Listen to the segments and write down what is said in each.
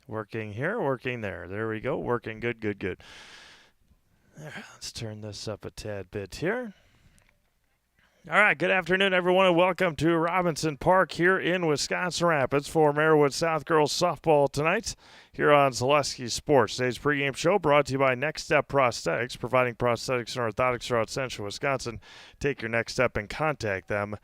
Working here, working there. There we go. Working good, good, good. Let's turn this up a tad bit here. All right, good afternoon, everyone, and welcome to Robinson Park here in Wisconsin Rapids for Marywood South Girls Softball tonight here on Zaleski Sports. Today's pregame show brought to you by Next Step Prosthetics, providing prosthetics and orthotics throughout central Wisconsin. Take your next step and contact them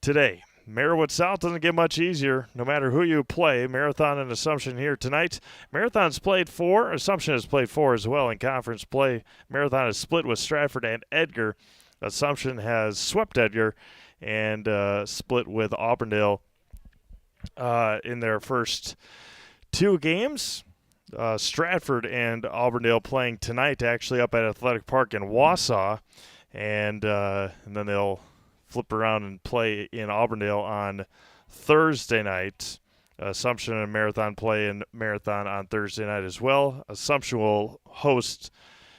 today. Marywood South doesn't get much easier no matter who you play. Marathon and Assumption here tonight. Marathon's played 4. Assumption has played 4 as well in conference play. Marathon is split with Stratford and Edgar. Assumption has swept Edgar and split with Auburndale in their first 2 games. Stratford and Auburndale playing tonight actually up at Athletic Park in Wausau. And then they'll flip around and play in Auburndale on Thursday night. Assumption and Marathon play in Marathon on Thursday night as well. Assumption will host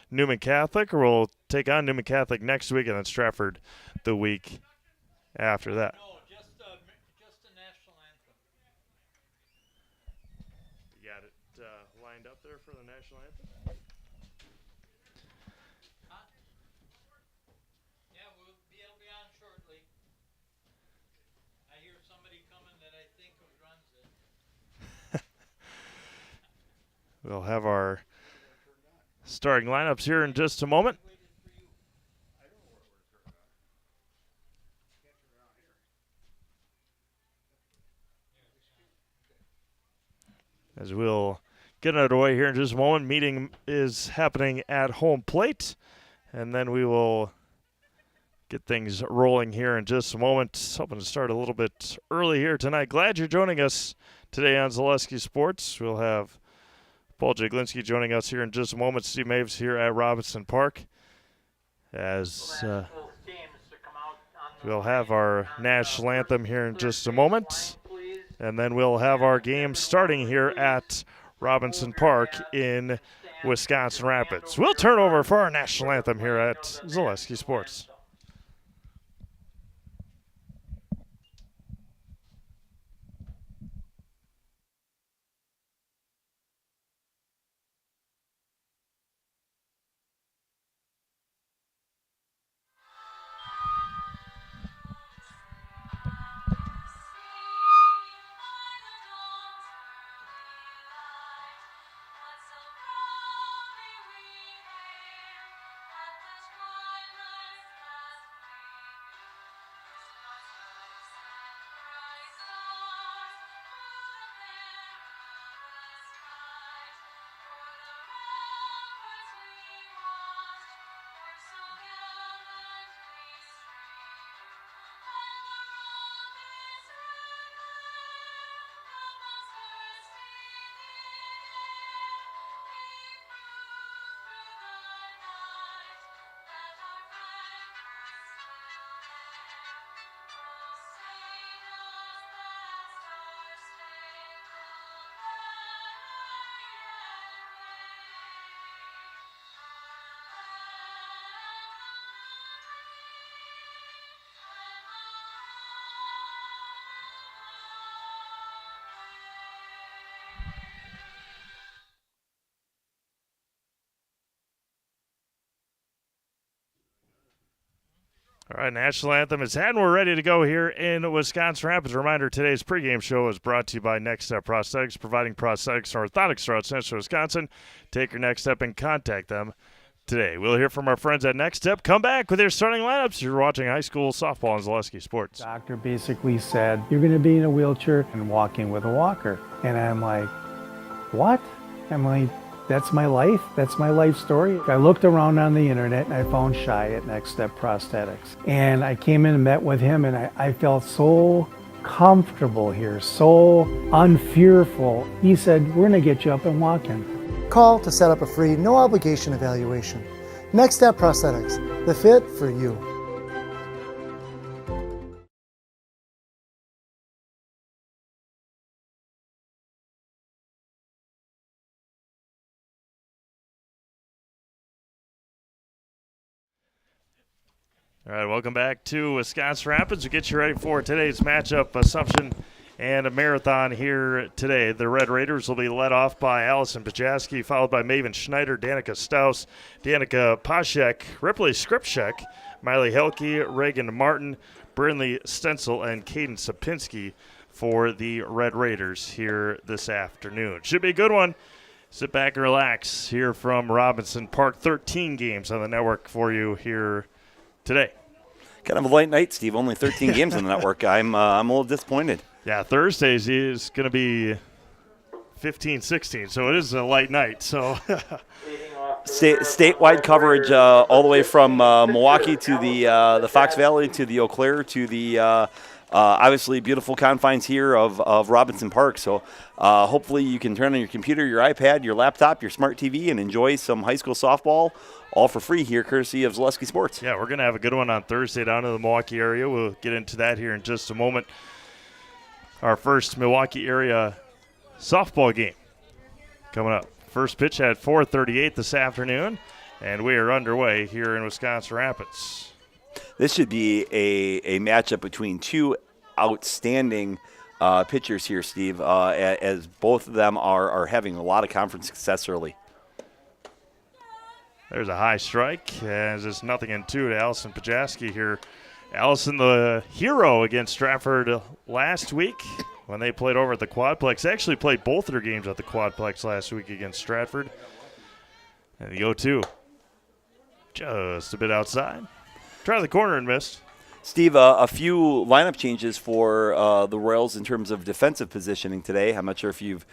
Newman Catholic, or will take on Newman Catholic next week, and then Stratford the week after that. No, just the national anthem. You got it lined up there for the national anthem? Huh? Yeah, it'll be on shortly. I hear somebody coming that I think runs it. We'll have our starting lineups here in just a moment. As we'll get underway here in just a moment. Meeting is happening at home plate, and then we will get things rolling here in just a moment. Hoping to start a little bit early here tonight. Glad you're joining us today on Zaleski Sports. We'll have Paul Jaglinski joining us here in just a moment. Steve Maves here at Robinson Park. As we'll have our national anthem here in just a moment. And then we'll have our game starting here at Robinson Park in Wisconsin Rapids. We'll turn over for our national anthem here at Zaleski Sports. All right, national anthem is had, and we're ready to go here in Wisconsin Rapids. Reminder, today's pregame show is brought to you by Next Step Prosthetics, providing prosthetics and orthotics throughout central Wisconsin. Take your next step and contact them today. We'll hear from our friends at Next Step. Come back with your starting lineups. You're watching high school softball on Zaleski Sports. Doctor basically said, you're going to be in a wheelchair and walking with a walker. And I'm like, what? I'm like, that's my life. That's my life story. I looked around on the internet and I found Shai at Next Step Prosthetics. And I came in and met with him, and I felt so comfortable here, so unfearful. He said, we're going to get you up and walking. Call to set up a free, no obligation evaluation. Next Step Prosthetics, the fit for you. All right, welcome back to Wisconsin Rapids. We get you ready for today's matchup. Assumption and a marathon here today. The Red Raiders will be led off by Allison Pajaski, followed by Maven Schneider, Danica Staus, Danica Pashek, Ripley Skripchek, Miley Helke, Reagan Martin, Brinley Stencil, and Caden Sapinski for the Red Raiders here this afternoon. Should be a good one. Sit back and relax. Here from Robinson Park, 13 games on the network for you here today. Kind of a light night, Steve. Only 13 games on the network. I'm a little disappointed. Yeah, Thursdays is going to be 15, 16, so it is a light night. So statewide coverage all the way from Milwaukee to the Fox Valley to the Eau Claire to the obviously beautiful confines here of Robinson Park. So hopefully you can turn on your computer, your iPad, your laptop, your smart TV, and enjoy some high school softball all for free here, courtesy of Zaleski Sports. Yeah, we're going to have a good one on Thursday down in the Milwaukee area. We'll get into that here in just a moment. Our first Milwaukee area softball game coming up. First pitch at 4:38 this afternoon, and we are underway here in Wisconsin Rapids. This should be a matchup between two outstanding pitchers here, Steve, as both of them are having a lot of conference success early. There's a high strike, and it's 0-2 to Allison Pajaski here. Allison, the hero against Stratford last week when they played over at the Quadplex. They actually played both their games at the Quadplex last week against Stratford. And the 0-2 just a bit outside. Try the corner and missed. Steve, a few lineup changes for the Royals in terms of defensive positioning today. I'm not sure if you've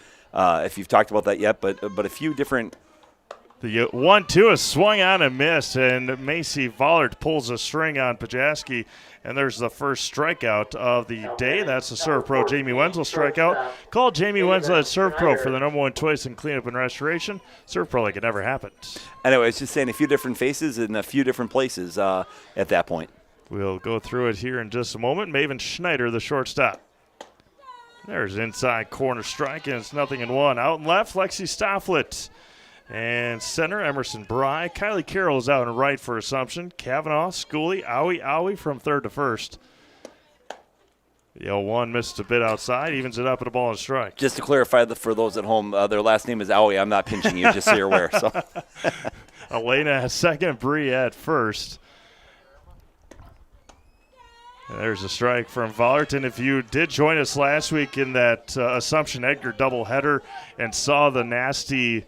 talked about that yet, but a few different. The 1-2 is swung on and missed, and Macy Vollert pulls a string on Pajaski, and there's the first strikeout of the day. That's the Serve Pro Jamie Wenzel strikeout. Call Jamie Wenzel at Serve Pro for the #1 choice in cleanup and restoration. Serve Pro like it never happened. Anyway, it's just saying a few different faces in a few different places at that point. We'll go through it here in just a moment. Maven Schneider, the shortstop. There's inside corner strike, and it's 0-1. Out and left, Lexi Stofflet. And center, Emerson Bry. Kylie Carroll is out and right for Assumption. Kavanaugh, Schooley, Owie from third to first. The 0-1 missed a bit outside, evens it up at a ball and strike. Just to clarify for those at home, their last name is Owie. I'm not pinching you, just so you're aware. So. Elena at second, Bree at first. And there's a strike from Vollert. And if you did join us last week in that Assumption Edgar doubleheader and saw the nasty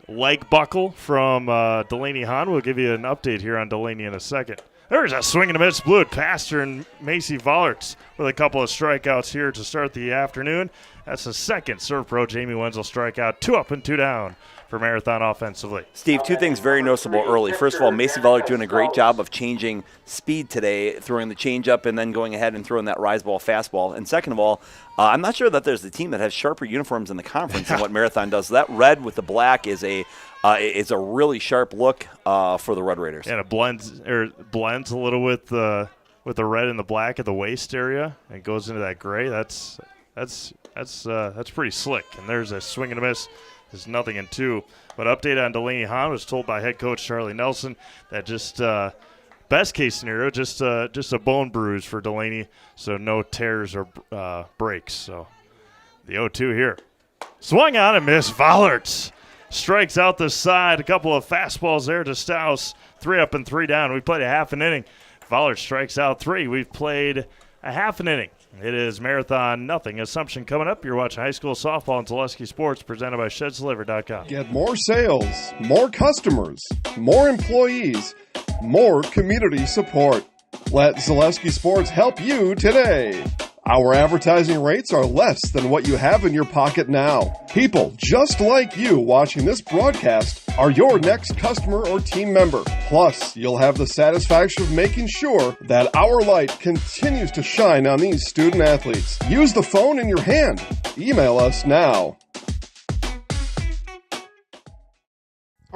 leg buckle from Delaney Hahn, we'll give you an update here on Delaney in a second. There's a swing and a miss, blew it past her, and Macy Vollert with a couple of strikeouts here to start the afternoon. That's the second Serve Pro Jamie Wenzel strikeout. 2 up and 2 down for Marathon offensively. Steve, two things very noticeable early. First of all, Macy Vollert doing a great job of changing speed today, throwing the changeup and then going ahead and throwing that rise ball fastball. And second of all, I'm not sure that there's a team that has sharper uniforms in the conference than what Marathon does. So that red with the black is a really sharp look for the Red Raiders. And it blends a little with the red and the black at the waist area and goes into that gray. That's pretty slick. And there's a swing and a miss. It's 0-2. But update on Delaney Hahn was told by head coach Charlie Nelson that just best case scenario, just a bone bruise for Delaney, so no tears or breaks. So the 0-2 here. Swung on and missed. Vollert strikes out the side. A couple of fastballs there to Staus. 3 up and 3 down. We played a half an inning. Vollert strikes out 3. We've played a half an inning. It is Marathon 0. Assumption coming up. You're watching high school softball on Zaleski Sports, presented by ShedsDeliver.com. Get more sales, more customers, more employees, more community support. Let Zaleski Sports help you today. Our advertising rates are less than what you have in your pocket now. People just like you watching this broadcast are your next customer or team member. Plus, you'll have the satisfaction of making sure that our light continues to shine on these student athletes. Use the phone in your hand. Email us now.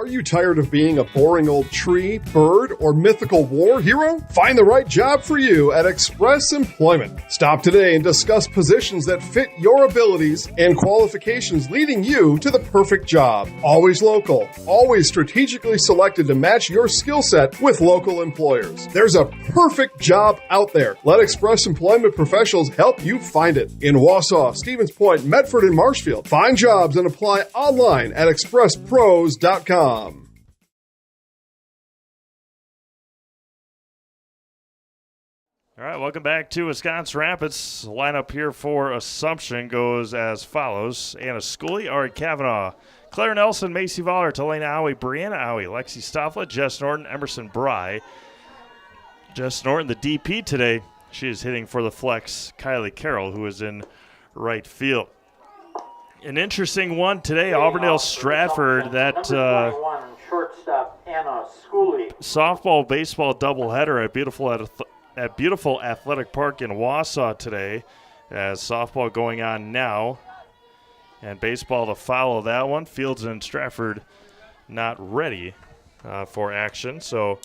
Are you tired of being a boring old tree, bird, or mythical war hero? Find the right job for you at Express Employment. Stop today and discuss positions that fit your abilities and qualifications, leading you to the perfect job. Always local, always strategically selected to match your skill set with local employers. There's a perfect job out there. Let Express Employment professionals help you find it. In Wausau, Stevens Point, Medford, and Marshfield. Find jobs and apply online at expresspros.com. All right, welcome back to Wisconsin Rapids. Lineup here for Assumption goes as follows. Anna Schooley, Ari Kavanaugh, Claire Nelson, Macy Voller, Talena Owie, Brianna Owie, Lexi Stofflet, Jess Norton, Emerson Bry. Jess Norton, the DP today. She is hitting for the flex, Kylie Carroll, who is in right field. An interesting one today, Auburndale Stratford, that shortstop Anna Schooley. softball baseball doubleheader at beautiful Athletic Park in Wausau today, as softball going on now and baseball to follow that one. Fields and Stratford not ready for action, so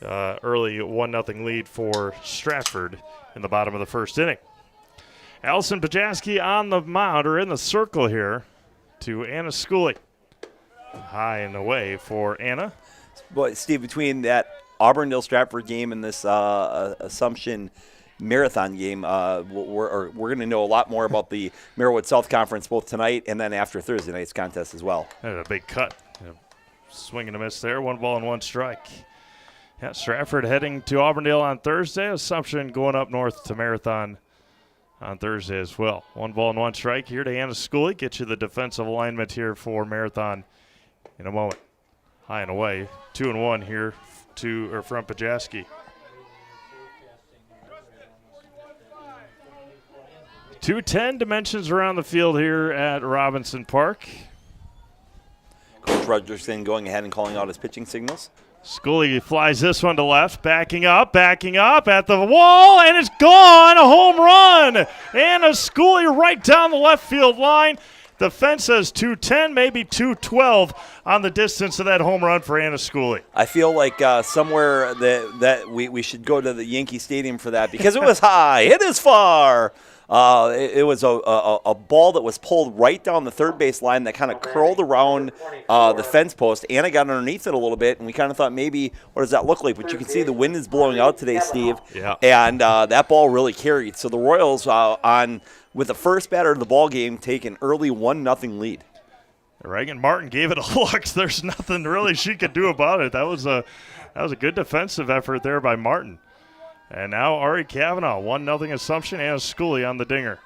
early 1-0 lead for Stratford in the bottom of the first inning. Allison Bajaski on the mound, or in the circle here, to Anna Schooley. High and away for Anna. But Steve, between that Auburndale Stratford game and this Assumption Marathon game, we're going to know a lot more about the Marywood South Conference both tonight and then after Thursday night's contest as well. A big cut. Swing and a miss there. 1 ball and 1 strike. Yeah, Stratford heading to Auburndale on Thursday. Assumption going up north to Marathon on Thursday as well. 1 ball and 1 strike here to Anna Schooley. Get you the defensive alignment here for Marathon in a moment. High and away. 2-1 here from Pajaski. 210 dimensions around the field here at Robinson Park. Coach Rogerson going ahead and calling out his pitching signals. Schooley flies this one to left, backing up at the wall, and it's gone, a home run. Anna Schooley right down the left field line. The fence says 210, maybe 212 on the distance of that home run for Anna Schooley. I feel like somewhere that we should go to the Yankee Stadium for that because it was high, it is far. It was a ball that was pulled right down the third base line that kind of curled around the fence post. Anna got underneath it a little bit, and we kind of thought maybe, what does that look like? But you can see the wind is blowing out today, Steve. Yeah. And that ball really carried. So the Royals, with the first batter of the ball game, take an early 1-0 lead. Reagan Martin gave it a look. There's nothing really she could do about it. That was a good defensive effort there by Martin. And now Ari Kavanaugh, 1-0 Assumption, and Schooley on the dinger.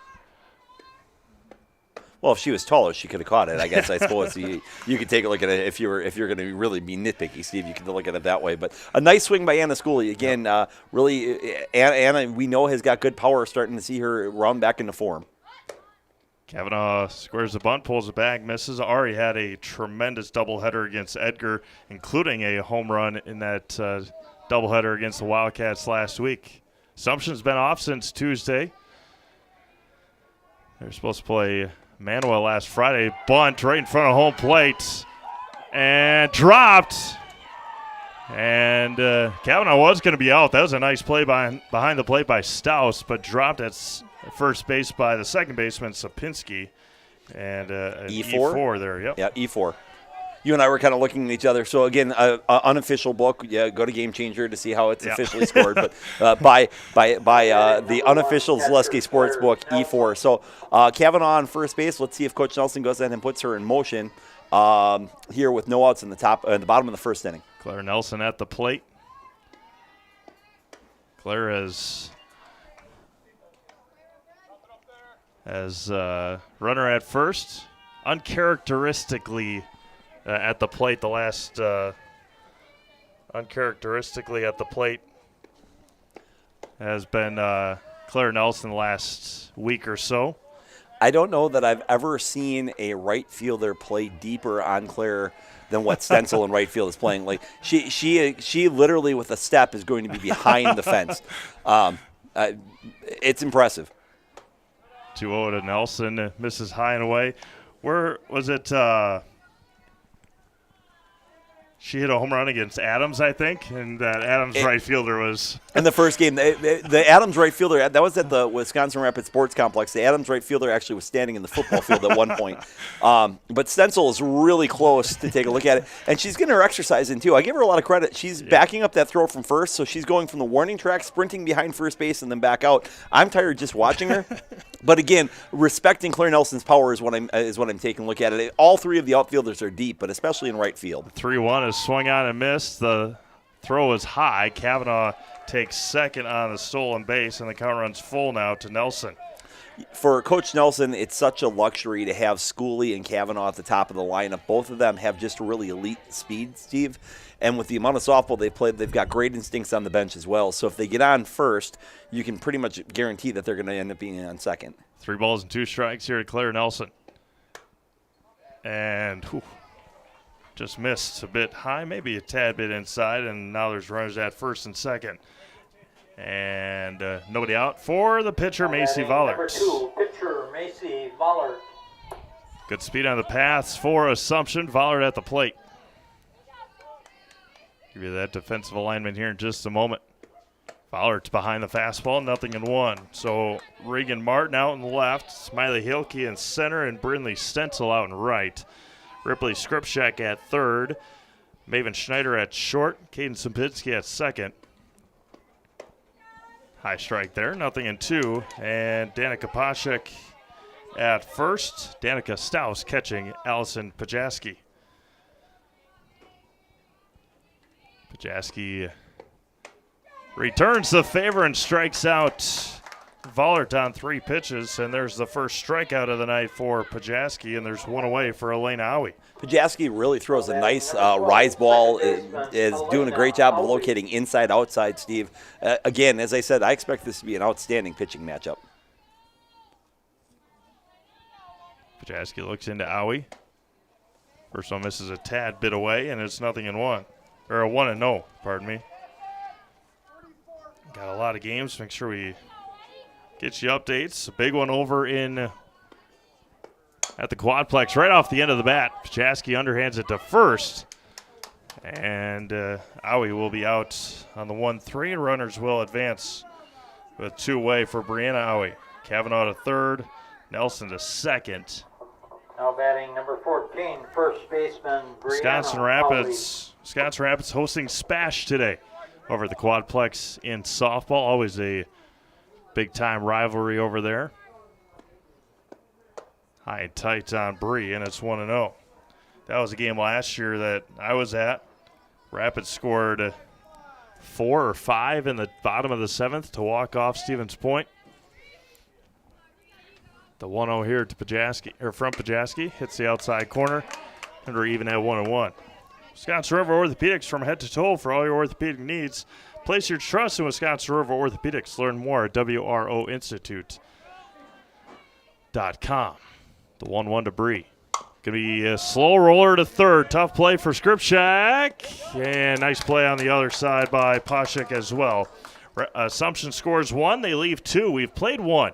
Well, if she was taller, she could have caught it. I guess I suppose you could take a look at it if you're going to really be nitpicky, Steve. You could look at it that way. But a nice swing by Anna Schooley again. Really, Anna we know has got good power. Starting to see her round back into form. Kavanaugh squares the bunt, pulls it back, misses. Ari had a tremendous doubleheader against Edgar, including a home run in that doubleheader against the Wildcats last week. Assumption's been off since Tuesday. They're supposed to play Manuel last Friday. Bunt right in front of home plate. And dropped. And Kavanaugh was going to be out. That was a nice play behind the plate by Staus, but dropped at first base by the second baseman, Sapinski. And an E4 there. Yep. Yeah, E4. You and I were kind of looking at each other. So, again, unofficial book. Yeah, go to Game Changer to see how it's officially scored. But by the unofficial Zaleski Sports book, E4. So, Kavanaugh on first base. Let's see if Coach Nelson goes ahead and puts her in motion here with no outs in the bottom of the first inning. Claire Nelson at the plate. Claire as runner at first, uncharacteristically at the plate uncharacteristically at the plate has been Claire Nelson the last week or so. I don't know that I've ever seen a right fielder play deeper on Claire than what Stencil in right field is playing. Like she literally with a step is going to be behind the fence. It's impressive. 2-0 to Nelson, misses high and away. Where was it? She hit a home run against Adams, I think, and that Adams right fielder was. In the first game, the Adams right fielder, that was at the Wisconsin Rapids Sports Complex. The Adams right fielder actually was standing in the football field at one point. But Stencil is really close to take a look at it. And she's getting her exercise in, too. I give her a lot of credit. She's backing up that throw from first, so she's going from the warning track, sprinting behind first base, and then back out. I'm tired just watching her. But again, respecting Claire Nelson's power is what I'm taking a look at it. All three of the outfielders are deep, but especially in right field. 3-1 is swung on and missed. The throw is high. Kavanaugh takes second on the stolen base, and the count runs full now to Nelson. For Coach Nelson, it's such a luxury to have Schooley and Kavanaugh at the top of the lineup. Both of them have just really elite speed, Steve. And with the amount of softball they've played, they've got great instincts on the bench as well. So if they get on first, you can pretty much guarantee that they're going to end up being on second. 3 balls and 2 strikes here to Claire Nelson. And just missed a bit high, maybe a tad bit inside, and now there's runners at first and second. And nobody out for the pitcher, Macy Vollert. Number 2, pitcher Macy Vollert. Good speed on the paths for Assumption. Vollert at the plate. Give you that defensive alignment here in just a moment. Vollert's behind the fastball, 0-1. So Regan Martin out in the left, Smiley Hilke in center, and Brindley Stencil out in right. Ripley Skripczak at third, Maven Schneider at short, Caden Simpinski at second. High strike there, 0-2. And Danica Pashek at first. Danica Staus catching Allison Pajaski. Pajaski returns the favor and strikes out Vollert on 3 pitches, and there's the first strikeout of the night for Pajaski, and there's one away for Elena Owie. Pajaski really throws a nice rise ball, is doing a great job of locating inside, outside, Steve. Again, as I said, I expect this to be an outstanding pitching matchup. Pajaski looks into Owie. First one misses a tad bit away, and it's 0-1. Or a 1-0, pardon me. Got a lot of games. Make sure we get you updates. A big one over in at the Quadplex right off the end of the bat. Pajaski underhands it to first. And Owie will be out on the 1-3. Runners will advance with 2 away for Brianna Owie. Kavanaugh to third. Nelson to second. Now batting number 14, first baseman Brianna Wisconsin Rapids hosting Spash today over at the Quadplex in softball. Always a big-time rivalry over there. High and tight on Bree, and it's 1-0. That was a game last year that I was at. Rapids scored 4 or 5 in the bottom of the 7th to walk off Stevens Point. The 1-0 here to Pajaski, or from Pajaski, hits the outside corner, and we're even at 1-1. Wisconsin River Orthopedics, from head to toe for all your orthopedic needs. Place your trust in Wisconsin River Orthopedics. Learn more at WROinstitute.com. The 1-1 to Bree. Going to be a slow roller to third. Tough play for Skripczak. And nice play on the other side by Pashek as well. Assumption scores 1. They leave 2. We've played 1.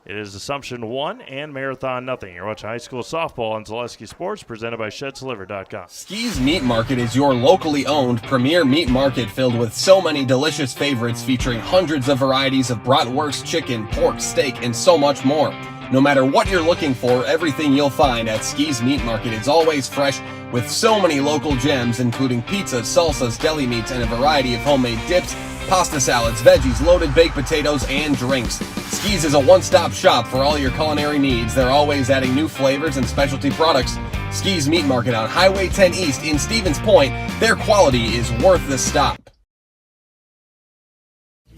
It is Assumption 1 and Marathon 0. You're watching high school softball on Zaleski Sports, presented by ShedsLiver.com. Ski's Meat Market is your locally owned premier meat market filled with so many delicious favorites featuring hundreds of varieties of bratwurst, chicken, pork, steak, and so much more. No matter what you're looking for, everything you'll find at Ski's Meat Market is always fresh with so many local gems, including pizzas, salsas, deli meats, and a variety of homemade dips, pasta salads, veggies, loaded baked potatoes, and drinks. Ski's is a one-stop shop for all your culinary needs. They're always adding new flavors and specialty products. Ski's Meat Market on Highway 10 East in Stevens Point. Their quality is worth the stop.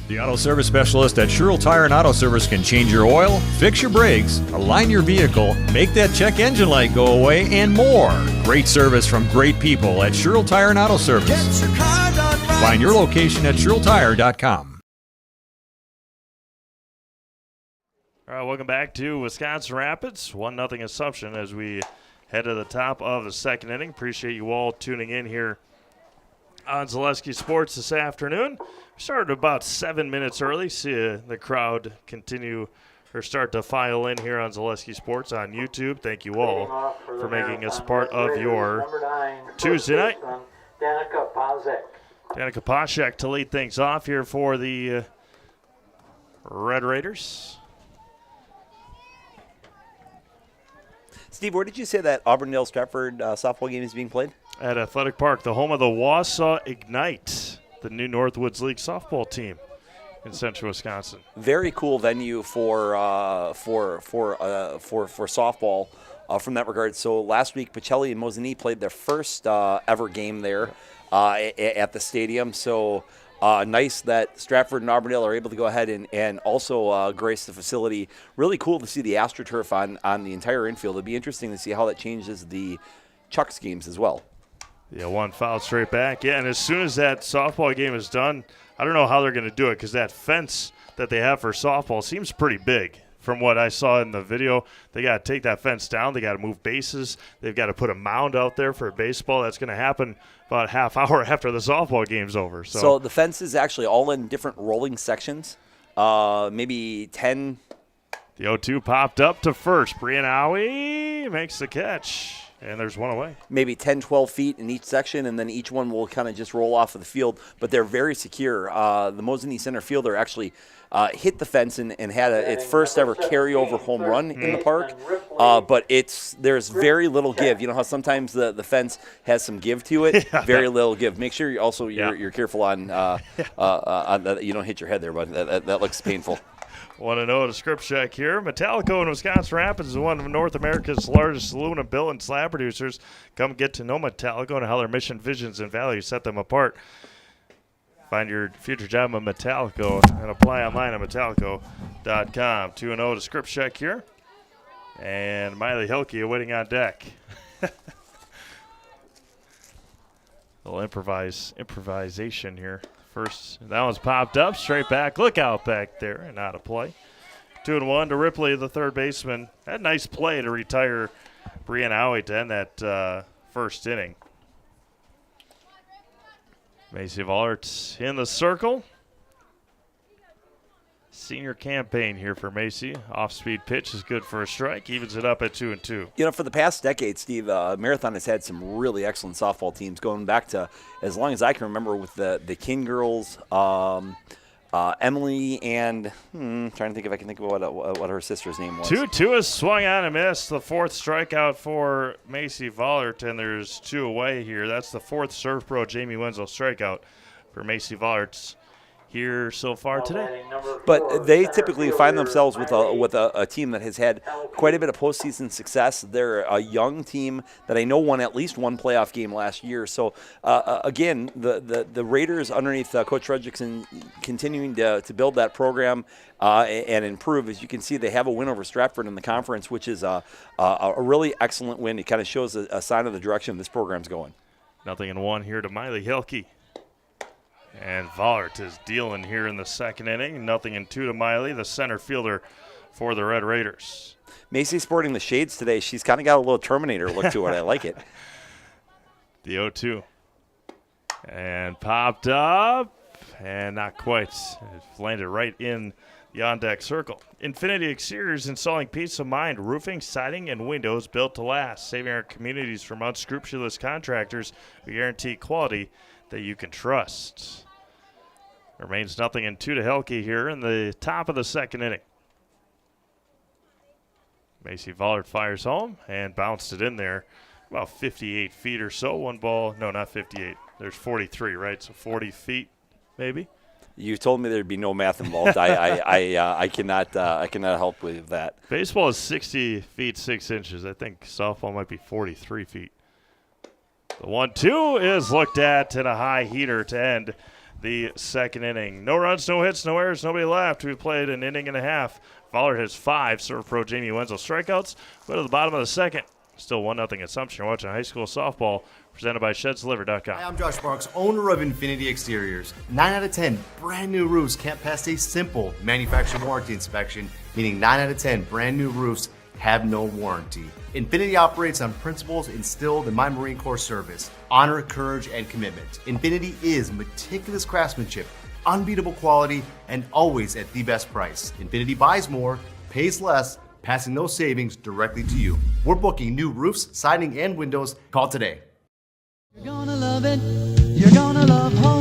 The Auto Service Specialist at Sherrill Tire and Auto Service can change your oil, fix your brakes, align your vehicle, make that check engine light go away, and more. Great service from great people at Sherrill Tire and Auto Service. Find your location at SherrillTire.com. All right, welcome back to Wisconsin Rapids. 1-0 Assumption as we head to the top of the second inning. Appreciate you all tuning in here on Zaleski Sports this afternoon. We started about 7 minutes early. See the crowd continue or start to file in here on Zaleski Sports on YouTube. Thank you all for making us part of your Tuesday night. Danica Poshak to lead things off here for the Red Raiders. Steve, where did you say that Auburndale Stratford softball game is being played? At Athletic Park, the home of the Wausau Ignite, the new Northwoods League softball team in central Wisconsin. Very cool venue for softball from that regard. So last week, Pacelli and Mosinee played their first ever game there at the stadium. So nice that Stratford and Auburndale are able to go ahead and also grace the facility. Really cool to see the AstroTurf on the entire infield. It'd be interesting to see how that changes the Chucks games as well. Yeah, one foul straight back. Yeah, and as soon as that softball game is done, I don't know how they're going to do it because that fence that they have for softball seems pretty big. From what I saw in the video, they got to take that fence down. They got to move bases. They've got to put a mound out there for baseball. That's going to happen about a half hour after the softball game's over. So the fence is actually all in different rolling sections, maybe 10. The 0-2 popped up to first. Brianawi makes the catch. And there's one away. Maybe 10, 12 feet in each section, and then each one will kind of just roll off of the field. But they're very secure. The Mosinee center fielder actually hit the fence and had its first ever carryover home run in the park. But there's very little give. You know how sometimes the fence has some give to it? Yeah. Very little give. Make sure you're careful on that you don't hit your head there, but that looks painful. 1-0 to script check here. Metallico in Wisconsin Rapids is one of North America's largest aluminum billet and slab producers. Come get to know Metallico and how their mission, visions, and values set them apart. Find your future job at Metallico and apply online at metallico.com. 2-0 to script check here. And Miley Hilke awaiting on deck. Little improvisation here. First, that one's popped up, straight back. Look out back there, and out of play. 2-1 to Ripley, the third baseman. That nice play to retire Brianawi to end that first inning. Macy Vollert in the circle. Senior campaign here for Macy. Off-speed pitch is good for a strike. Evens it up at 2-2. You know, for the past decade, Steve, Marathon has had some really excellent softball teams going back to as long as I can remember with the King girls, Emily, and trying to think if I can think of what her sister's name was. 2-2 is swung on and missed. The fourth strikeout for Macy Vollert, and there's two away here. That's the fourth Serve Pro Jamie Wenzel strikeout for Macy Vollert here so far today. But they typically find themselves with a team that has had quite a bit of postseason success. They're a young team that I know won at least one playoff game last year. So again, the Raiders underneath Coach Fredrickson continuing to build that program and improve. As you can see, they have a win over Stratford in the conference, which is a really excellent win. It kind of shows a sign of the direction this program's going. 0-1 here to Miley Hilke. And Vollert is dealing here in the second inning. 0-2 to Miley, the center fielder for the Red Raiders. Macy's sporting the shades today. She's kind of got a little Terminator look to it. I like it. The 0-2. And popped up. And not quite. It landed right in the on-deck circle. Infinity Exteriors, installing peace of mind, roofing, siding, and windows built to last. Saving our communities from unscrupulous contractors who guarantee quality that you can trust. Remains 0-2 to Hilke here in the top of the second inning. Macy Vollert fires home and bounced it in there about 58 feet or so. One ball, no, not 58. There's 43, right? So 40 feet maybe. You told me there'd be no math involved. I cannot help with that. Baseball is 60 feet 6 inches. I think softball might be 43 feet. The 1-2 is looked at and a high heater to end the second inning. No runs, no hits, no errors, nobody left. We played an inning and a half. Vollert has 5 Serve Pro Jamie Wenzel strikeouts. Go to the bottom of the second. Still 1-0 Assumption. You're watching high school softball presented by ShedsDelivered.com. Hi, I'm Josh Marks, owner of Infinity Exteriors. 9 out of 10 brand new roofs can't pass a simple manufacturer warranty inspection, meaning 9 out of 10 brand new roofs have no warranty. Infinity operates on principles instilled in my Marine Corps service: honor, courage, and commitment. Infinity is meticulous craftsmanship, unbeatable quality, and always at the best price. Infinity buys more, pays less, passing those savings directly to you. We're booking new roofs, siding, and windows. Call today. You're gonna love it.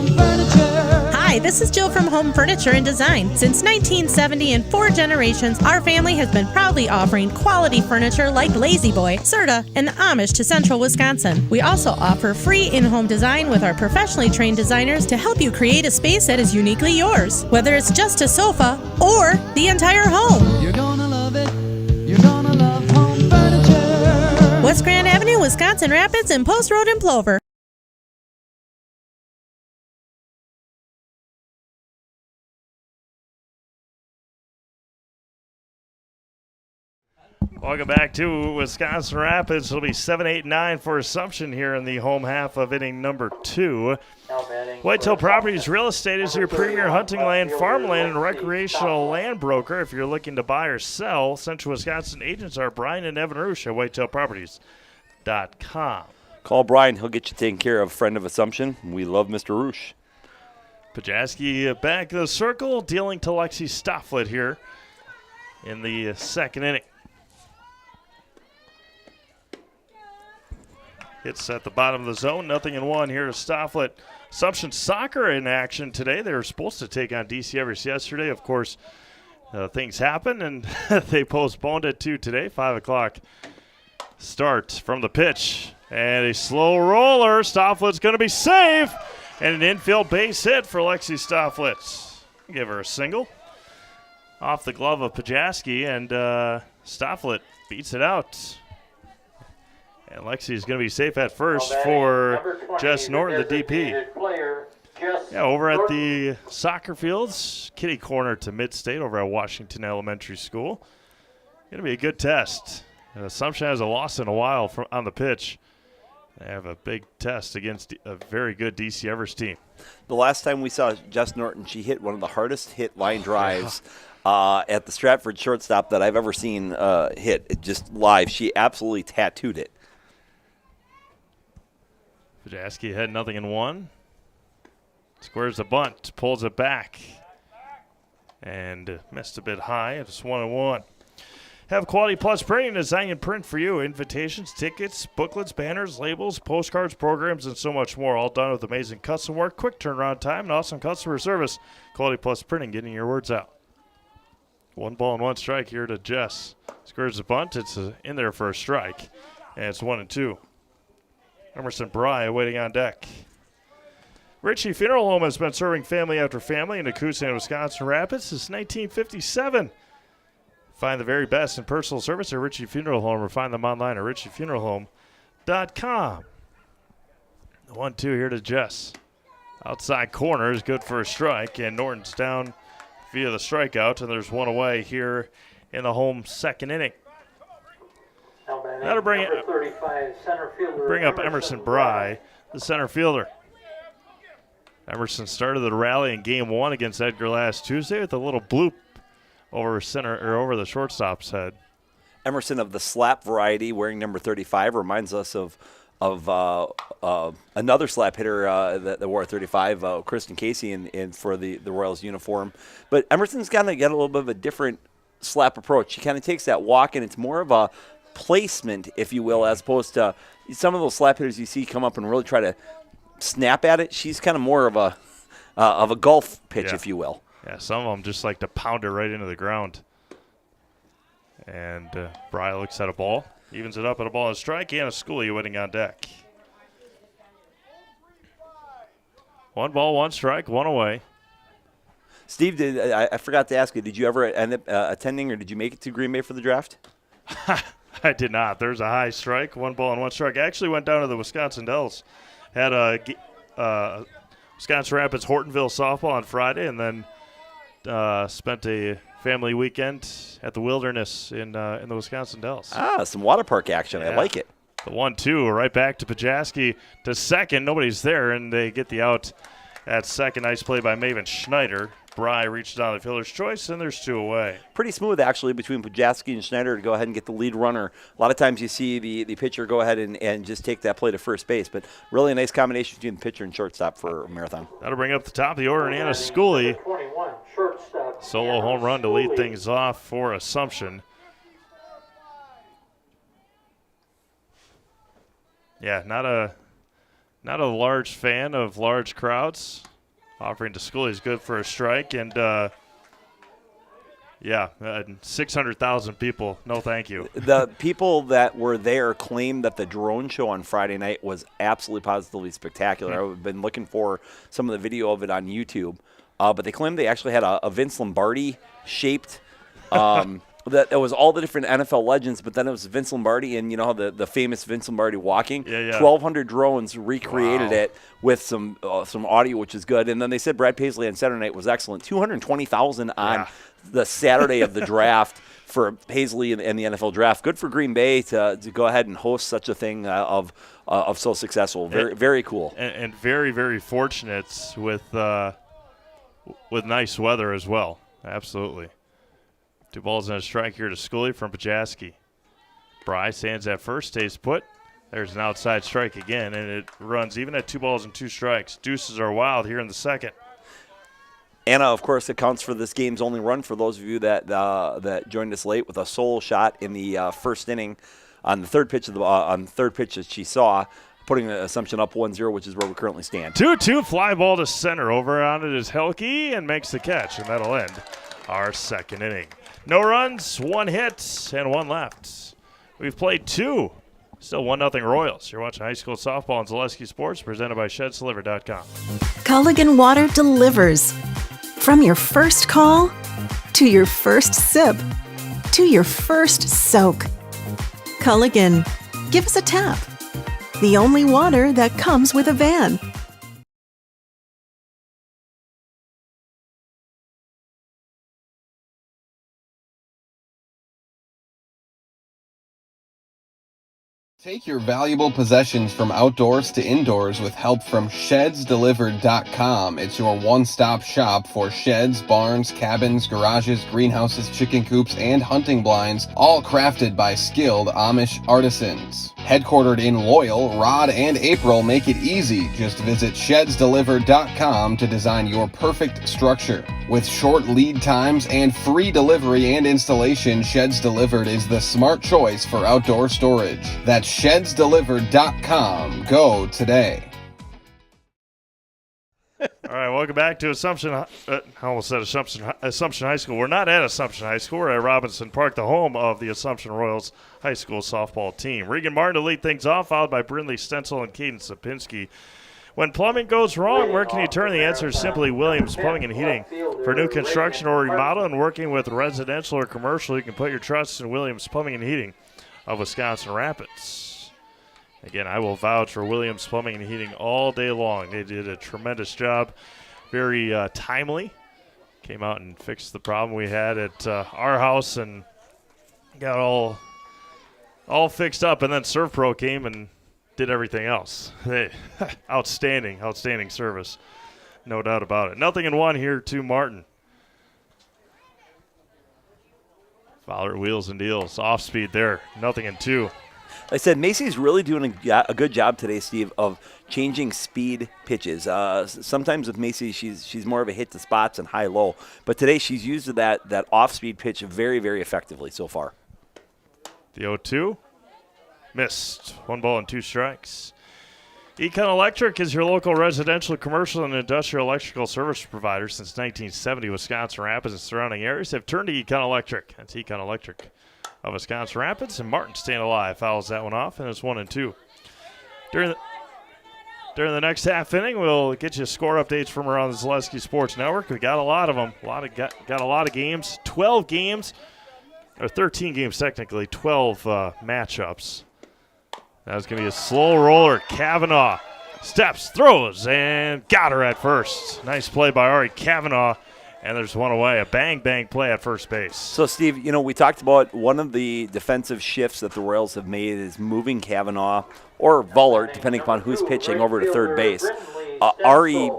Home Furniture. Hi, this is Jill from Home Furniture and Design. Since 1970 and 4 generations, our family has been proudly offering quality furniture like Lazy Boy, Serta, and the Amish to Central Wisconsin. We also offer free in-home design with our professionally trained designers to help you create a space that is uniquely yours, whether it's just a sofa or the entire home. You're gonna love it. You're gonna love Home Furniture. West Grand Avenue, Wisconsin Rapids, and Post Road in Plover. Welcome back to Wisconsin Rapids. It'll be 7, 8, 9 for Assumption here in the home half of inning number 2. Whitetail Properties Real Estate is your premier hunting land, farmland, and recreational land broker. If you're looking to buy or sell, Central Wisconsin agents are Brian and Evan Roosh at whitetailproperties.com. Call Brian. He'll get you taken care of. Friend of Assumption. We love Mr. Roosh. Pajaski back in the circle, dealing to Lexi Stofflet here in the second inning. Hits at the bottom of the zone, 0-1 here to Stofflet. Assumption Soccer in action today. They were supposed to take on DC Evers yesterday. Of course, things happen, and they postponed it to today, 5 o'clock start from the pitch. And a slow roller. Stofflet's going to be safe. And an infield base hit for Lexi Stofflet. Give her a single. Off the glove of Pajaski, and Stofflet beats it out. And Lexi is going to be safe at first for Jess Norton, the DP. Yeah, over at the soccer fields, kitty corner to Mid-State over at Washington Elementary School. Going to be a good test. Assumption hasn't lost in a while on the pitch. They have a big test against a very good DC Evers team. The last time we saw Jess Norton, she hit one of the hardest hit line drives at the Stratford shortstop that I've ever seen hit, just live. She absolutely tattooed it. Pajaski had 0-1. Squares the bunt, pulls it back, and missed a bit high. It's 1-1. Have Quality Plus Printing, design and print for you. Invitations, tickets, booklets, banners, labels, postcards, programs, and so much more. All done with amazing custom work, quick turnaround time, and awesome customer service. Quality Plus Printing, getting your words out. 1 ball and 1 strike here to Jess. Squares the bunt. It's in there for a strike, and it's 1-2. Emerson Bry waiting on deck. Ritchie Funeral Home has been serving family after family in Nakusa and Wisconsin Rapids since 1957. Find the very best in personal service at Ritchie Funeral Home or find them online at ritchiefuneralhome.com. 1-2 here to Jess. Outside corner is good for a strike, and Norton's down via the strikeout, and there's one away here in the home second inning. That'll bring up Emerson Bry, the center fielder. Emerson started the rally in Game 1 against Edgar last Tuesday with a little bloop over the shortstop's head. Emerson of the slap variety, wearing number 35, reminds us of another slap hitter that wore 35, Kristen Casey, in for the Royals uniform. But Emerson's got to get a little bit of a different slap approach. He kind of takes that walk, and it's more of a placement, if you will, as opposed to some of those slap hitters you see come up and really try to snap at it. She's kind of more of a golf pitch, if you will. Yeah, some of them just like to pound it right into the ground. And Bry looks at a ball, evens it up at a ball and a strike, and a schoolie waiting on deck. 1 ball, 1 strike, 1 away. Steve, I forgot to ask you, did you ever end up attending, or did you make it to Green Bay for the draft? I did not. There's a high strike, 1 ball and 1 strike. I actually went down to the Wisconsin Dells, had a Wisconsin Rapids Hortonville softball on Friday, and then spent a family weekend at the Wilderness in the Wisconsin Dells. Some water park action. Yeah. I like it. The 1-2 right back to Pajaski to second. Nobody's there, and they get the out at second. Nice play by Maven Schneider. Bry reached on the fielder's choice, and there's 2 away. Pretty smooth, actually, between Pajaski and Schneider to go ahead and get the lead runner. A lot of times you see the pitcher go ahead and just take that play to first base, but really a nice combination between the pitcher and shortstop for Marathon. That'll bring up the top of the order, and Anna Schooley. Solo home run to lead things off for Assumption. Yeah, not a large fan of large crowds Offering to Scully is good for a strike, and 600,000 people. No, thank you. The people that were there claimed that the drone show on Friday night was absolutely positively spectacular. I've been looking for some of the video of it on YouTube, but they claimed they actually had a Vince Lombardi shaped. That it was all the different NFL legends, but then it was Vince Lombardi and the famous Vince Lombardi walking. 1,200 drones recreated it with some audio, which is good. And then they said Brad Paisley on Saturday night was excellent. 220,000 on the Saturday of the draft for Paisley and the NFL draft. Good for Green Bay to go ahead and host such a thing of so successful. Very very cool. And very very fortunate with nice weather as well. Absolutely. 2 balls and a strike here to Scully from Pajaski. Bry stands at first, stays put. There's an outside strike again, and it runs even at 2 balls and 2 strikes. Deuces are wild here in the second. Anna, of course, accounts for this game's only run for those of you that joined us late with a solo shot in the first inning on the third pitch that she saw, putting the Assumption up 1-0, which is where we currently stand. 2-2, fly ball to center. Over on it is Helke and makes the catch, and that'll end our second inning. No runs, 1 hit, and 1 left. We've played 2. Still 1-0 Royals. You're watching high school softball on Zaleski Sports, presented by ShedsDeliver.com. Culligan Water delivers. From your first call, to your first sip, to your first soak. Culligan, give us a tap. The only water that comes with a van. Take your valuable possessions from outdoors to indoors with help from ShedsDelivered.com. It's your one-stop shop for sheds, barns, cabins, garages, greenhouses, chicken coops, and hunting blinds, all crafted by skilled Amish artisans. Headquartered in Loyal, Rod and April make it easy. Just visit ShedsDelivered.com to design your perfect structure. With short lead times and free delivery and installation, Sheds Delivered is the smart choice for outdoor storage. That's ShedsDelivered.com. Go today. All right, welcome back to Assumption. I almost said Assumption High School. We're not at Assumption High School. We're at Robinson Park, the home of the Assumption Royals High School softball team. Regan Martin to lead things off, followed by Brindley Stencil and Caden Sapinski. When plumbing goes wrong, where can you turn? The answer is simply Williams Plumbing and Heating. For new construction or remodel and working with residential or commercial, you can put your trust in Williams Plumbing and Heating of Wisconsin Rapids. Again, I will vouch for Williams Plumbing and Heating all day long. They did a tremendous job, very timely. Came out and fixed the problem we had at our house and got all fixed up. And then ServPro came and did everything else. Hey, outstanding service. No doubt about it. 0-1 here to Martin. Fowler wheels and deals. Off speed there. 0-2. I said Macy's really doing a good job today, Steve, of changing speed pitches. Sometimes with Macy, she's more of a hit to spots and high-low. But today she's used that off-speed pitch very, very effectively so far. The 0-2. Missed. 1 ball and 2 strikes. Econ Electric is your local residential, commercial, and industrial electrical service provider since 1970. Wisconsin Rapids and surrounding areas have turned to Econ Electric. That's Econ Electric of Wisconsin Rapids, and Martin staying alive. Fouls that one off, and it's 1-2. During the next half inning, we'll get you score updates from around the Zaleski Sports Network. We got a lot of them. Got a lot of games. 12 games, or 13 games technically. 12 matchups. That's going to be a slow roller. Kavanaugh steps, throws, and got her at first. Nice play by Ari Kavanaugh, and there's one away. A bang play at first base. So, Steve, we talked about one of the defensive shifts that the Royals have made is moving Kavanaugh or Vollert, depending upon who's pitching, over to third base. Ari,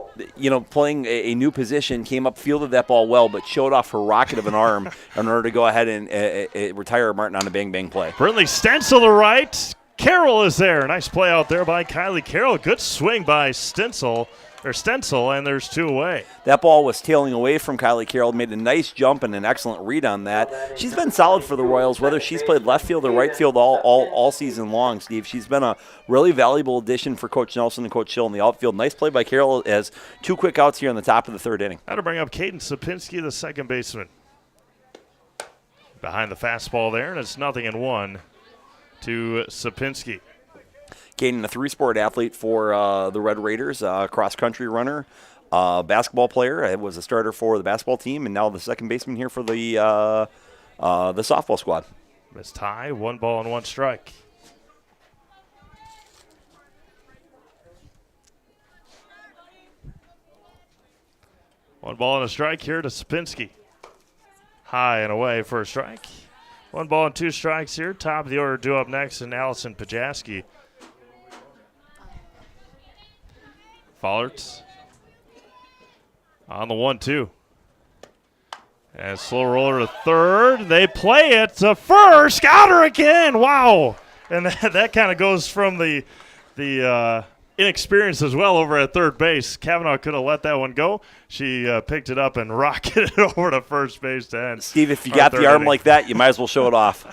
playing a new position, came up, fielded that ball well, but showed off her rocket of an arm in order to go ahead and retire Martin on a bang play. Brindley Stencil to right. Carroll is there. Nice play out there by Kylie Carroll. Good swing by Stencil. or Stencil, and there's 2 away. That ball was tailing away from Kylie Carroll, made a nice jump and an excellent read on that. She's been solid for the Royals, whether she's played left field or right field all season long, Steve. She's been a really valuable addition for Coach Nelson and Coach Hill in the outfield. Nice play by Carroll as 2 quick outs here in the top of the 3rd inning. That'll bring up Caden Sapinski, the second baseman. Behind the fastball there, and it's 0-1 to Sapinski. Caden, a 3-sport athlete for the Red Raiders, cross-country runner, basketball player. Was a starter for the basketball team, and now the second baseman here for the softball squad. Missed high, 1 ball and 1 strike. One ball and a strike here to Sapinski. High and away for a strike. 1 ball and 2 strikes here. Top of the order due up next, and Allison Pajaski. Follerts on the 1-2. And slow roller to third. They play it to first. Got her again. Wow. And that kind of goes from the inexperience as well over at third base. Kavanaugh could have let that one go. She picked it up and rocketed it over to first base to end. Steve, if you got the arm like that, you might as well show it off.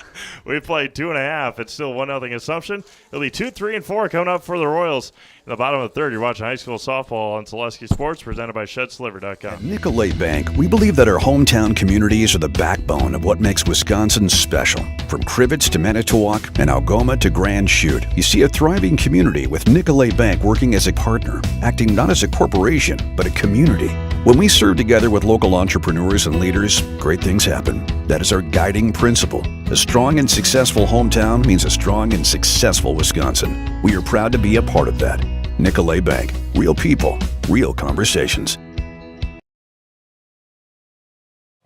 We played 2.5. It's still 1-0 Assumption. It'll be 2, 3, and 4 coming up for the Royals. In the bottom of the 3rd, you're watching high school softball on Zaleski Sports, presented by ShedSliver.com. At Nicolay Bank, we believe that our hometown communities are the backbone of what makes Wisconsin special. From Crivets to Manitowoc and Algoma to Grand Chute, you see a thriving community with Nicolay Bank working as a partner, acting not as a corporation, but a community. When we serve together with local entrepreneurs and leaders, great things happen. That is our guiding principle. A strong and successful hometown means a strong and successful Wisconsin. We are proud to be a part of that. Nicolay Bank. Real people, real conversations.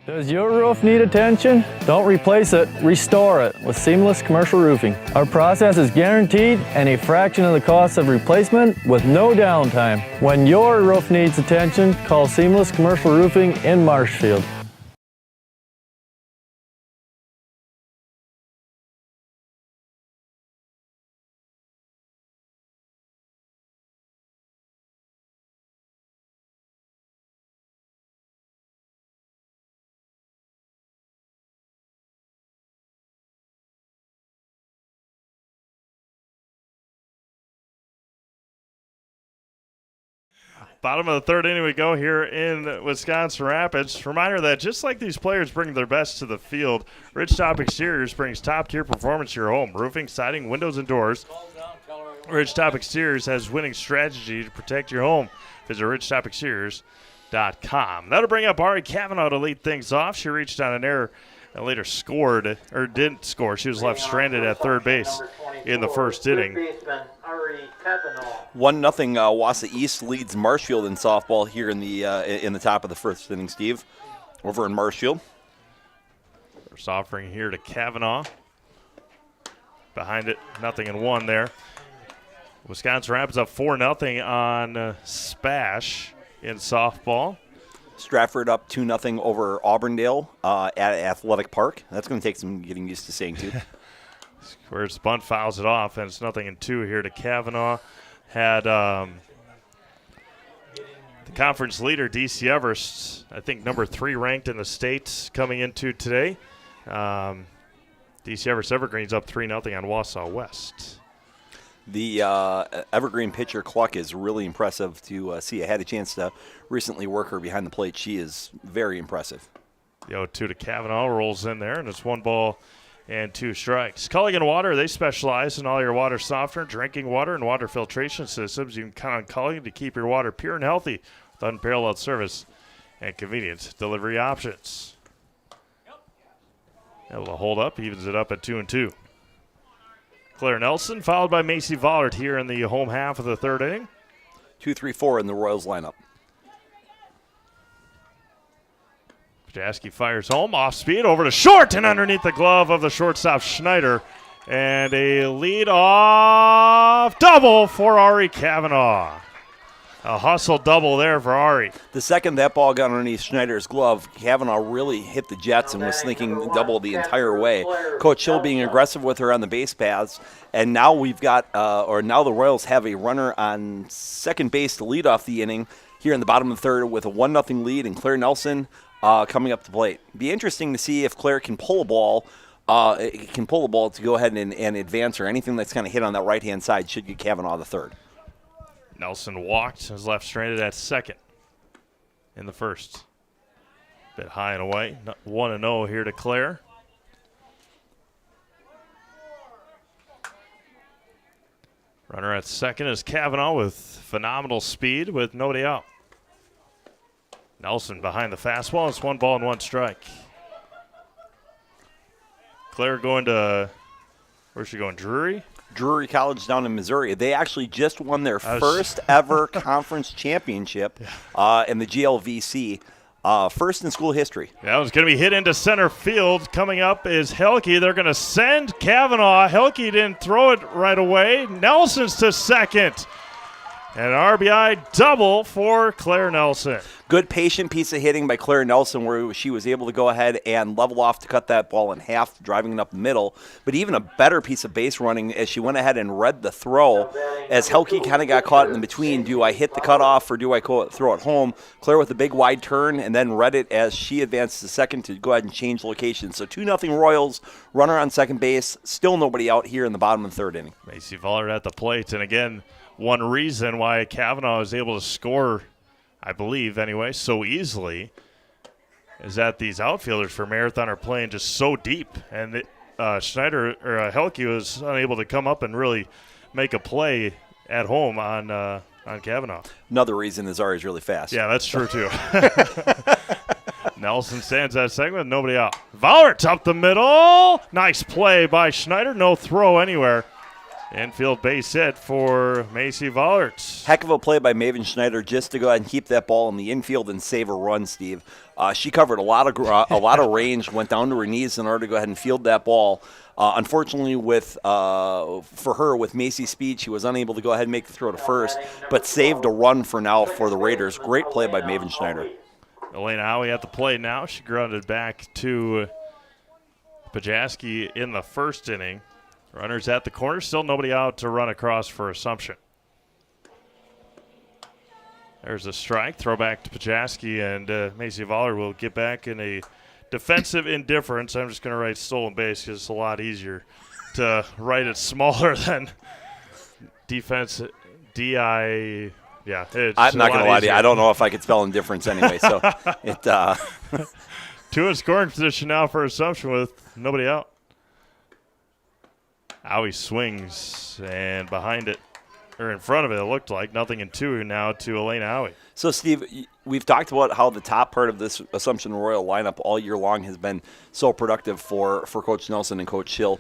Does your roof need attention? Don't replace it, restore it with Seamless Commercial Roofing. Our process is guaranteed and a fraction of the cost of replacement with no downtime. When your roof needs attention, call Seamless Commercial Roofing in Marshfield. Bottom of the 3rd inning we go here in Wisconsin Rapids. Reminder that just like these players bring their best to the field, Ridgetop Exteriors brings top-tier performance to your home. Roofing, siding, windows, and doors. Ridgetop Exteriors has winning strategy to protect your home. Visit ridgetopexteriors.com. That'll bring up Ari Kavanaugh to lead things off. She reached on an error and later scored, or didn't score. She was left stranded at third base in the 1st inning. 1-0 Wassa East leads Marshfield in softball here in the top of the 1st inning, Steve, over in Marshfield. First offering here to Kavanaugh. Behind it, 0-1 there. Wisconsin Rapids up 4-0 on Spash in softball. Stratford up 2-0 over Auburndale at Athletic Park. That's going to take some getting used to saying, too. Whereas Bunt fouls it off, and it's 0-2 here to Kavanaugh. Had the conference leader, D.C. Everest, I think number 3 ranked in the state coming into today. D.C. Everest Evergreen's up 3-0 on Wausau West. The Evergreen pitcher Cluck is really impressive to see. I had a chance to recently work her behind the plate. She is very impressive. The 0-2 to Kavanaugh rolls in there, and it's 1 ball and 2 strikes. Culligan Water, they specialize in all your water softener, drinking water, and water filtration systems. You can count on Culligan to keep your water pure and healthy with unparalleled service and convenient delivery options. Able to hold up, evens it up at 2-2. Claire Nelson, followed by Macy Vollert here in the home half of the 3rd inning. 2-3-4 in the Royals lineup. Pajaski fires home, off speed, over to short, and underneath the glove of the shortstop Schneider. And a lead-off double for Ari Kavanaugh. A hustle double there for Ari. The second that ball got underneath Schneider's glove, Kavanaugh really hit the jets and was thinking double the entire way. Coach Hill being aggressive with her on the base paths. And now we've got, now the Royals have a runner on second base to lead off the inning here in the bottom of the third with a 1-0 lead, and Claire Nelson coming up to plate. Be interesting to see if Claire can pull a ball. To go ahead and advance, or anything that's kind of hit on that right-hand side should get Kavanaugh the third. Nelson walked, is left stranded at second in the first. Bit high and away. 1-0 here to Claire. Runner at second is Kavanaugh with phenomenal speed with nobody out. Nelson behind the fastball. It's 1 ball and 1 strike. Claire going to, where's she going, Drury? Drury College down in Missouri. They actually just won their first ever conference championship in the GLVC. First in school history. That was going to be hit into center field. Coming up is Helke. They're going to send Kavanaugh. Helke didn't throw it right away. Nelson's to second. And an RBI double for Claire Nelson. Good patient piece of hitting by Claire Nelson, where she was able to go ahead and level off to cut that ball in half, driving it up the middle. But even a better piece of base running as she went ahead and read the throw, as Helke kind of got caught in between. Do I hit the cutoff or do I throw it home? Claire with a big wide turn, and then read it as she advanced to second to go ahead and change location. So 2-0 Royals, runner on second base, still nobody out here in the bottom of the third inning. Macy Vollard at the plate, and again, one reason why Kavanaugh is able to score, I believe anyway, so easily, is that these outfielders for Marathon are playing just so deep, and Helke was unable to come up and really make a play at home on Kavanaugh. Another reason is Ari's really fast. Yeah, that's true too. Nelson stands at second with nobody out. Vollert's up the middle. Nice play by Schneider. No throw anywhere. Infield base hit for Macy Vollert. Heck of a play by Maven Schneider just to go ahead and keep that ball in the infield and save a run, Steve. She covered a lot of range, went down to her knees in order to go ahead and field that ball. Unfortunately, for her, with Macy's speed, she was unable to go ahead and make the throw to first, but saved a run for now for the Raiders. Great play by Maven Schneider. Elena Howie at the plate now. She grounded back to Pajaski in the first inning. Runners at the corner, still nobody out to run across for Assumption. There's a strike, throw back to Pajaski, and Macy Voller will get back in a defensive indifference. I'm just going to write stolen base because it's a lot easier to write it smaller than defense, D-I, yeah. I'm not going to lie to you. I don't know if I could spell indifference anyway, so it. Two in scoring position now for Assumption with nobody out. Howie swings, and behind it, or in front of it, it looked like. 0-2 now to Elena Howie. So, Steve, we've talked about how the top part of this Assumption Royal lineup all year long has been so productive for Coach Nelson and Coach Hill.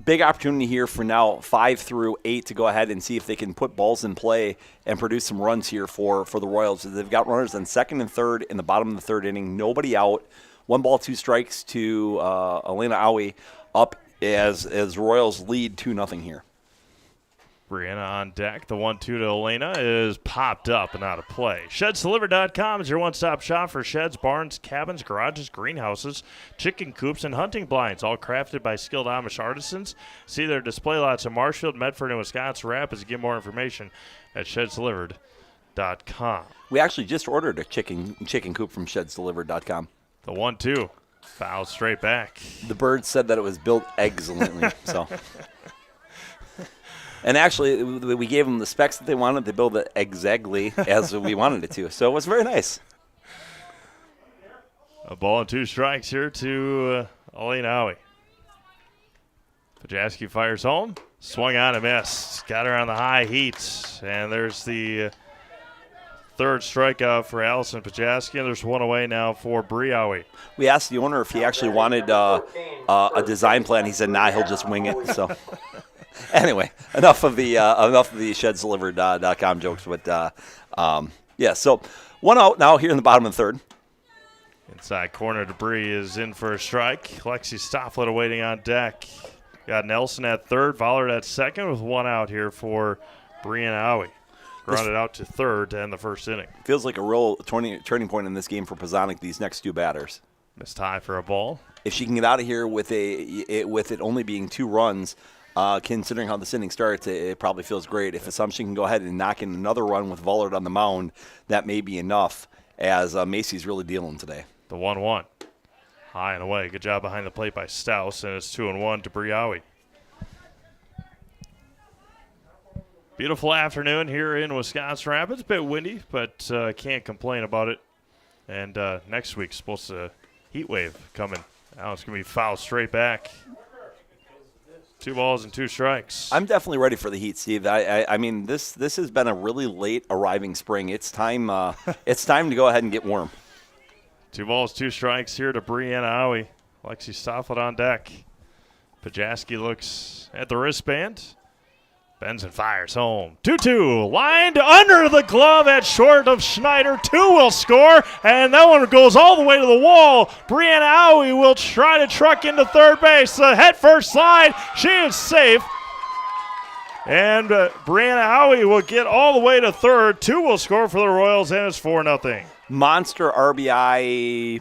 Big opportunity here for now 5 through 8 to go ahead and see if they can put balls in play and produce some runs here for the Royals. They've got runners on second and third in the bottom of the third inning. Nobody out. 1 ball, 2 strikes to Elena Howie up as Royals lead 2-0 here. Brianna on deck. The 1-2 to Elena is popped up and out of play. ShedsDelivered.com is your one-stop shop for sheds, barns, cabins, garages, greenhouses, chicken coops, and hunting blinds, all crafted by skilled Amish artisans. See their display lots in Marshfield, Medford, and Wisconsin Rapids. Get more information at ShedsDelivered.com. We actually just ordered a chicken coop from ShedsDelivered.com. The 1-2. Foul straight back. The bird said that it was built excellently. So, and actually, we gave them the specs that they wanted. They built it exactly as we wanted it to. So it was very nice. A ball and 2 strikes here to Elena Howie. Pajaski fires home. Swung on and missed. Got her on the high heat. And there's the third strikeout for Allison Pajaski, and there's 1 away now for Bree Howie. We asked the owner if he actually wanted a design plan. He said, "Nah, he'll just wing it." So, anyway, enough of the ShedsDelivered.com jokes. But yeah, so 1 out now here in the bottom of the third. Inside corner, Debris is in for a strike. Lexi Stofflet awaiting on deck. Got Nelson at third, Vollard at second with 1 out here for Brianna Howie. grounded out to third to end the first inning. Feels like a real turning point in this game for Pozonik, these next two batters. Missed high for a ball. If she can get out of here with it only being 2 runs, considering how this inning starts, it probably feels great. If Assumption can go ahead and knock in another run with Vollard on the mound, that may be enough, as Macy's really dealing today. The 1-1. High and away. Good job behind the plate by Stouse, and it's 2-1 to Briawi. Beautiful afternoon here in Wisconsin Rapids. A bit windy, but can't complain about it. And next week's supposed to heat wave coming. Now it's going to be foul straight back. 2 balls and 2 strikes. I'm definitely ready for the heat, Steve. I mean, this has been a really late arriving spring. It's time. It's time to go ahead and get warm. 2 balls, 2 strikes here to Brianna Howie. Lexi Stofflet on deck. Pajaski looks at the wristband. Bends and fires home. 2-2. Lined under the glove at short of Schneider. 2 will score, and that one goes all the way to the wall. Brianna Howie will try to truck into third base. The head first slide. She is safe. And Brianna Howie will get all the way to third. 2 will score for the Royals, and it's 4-0. Monster RBI,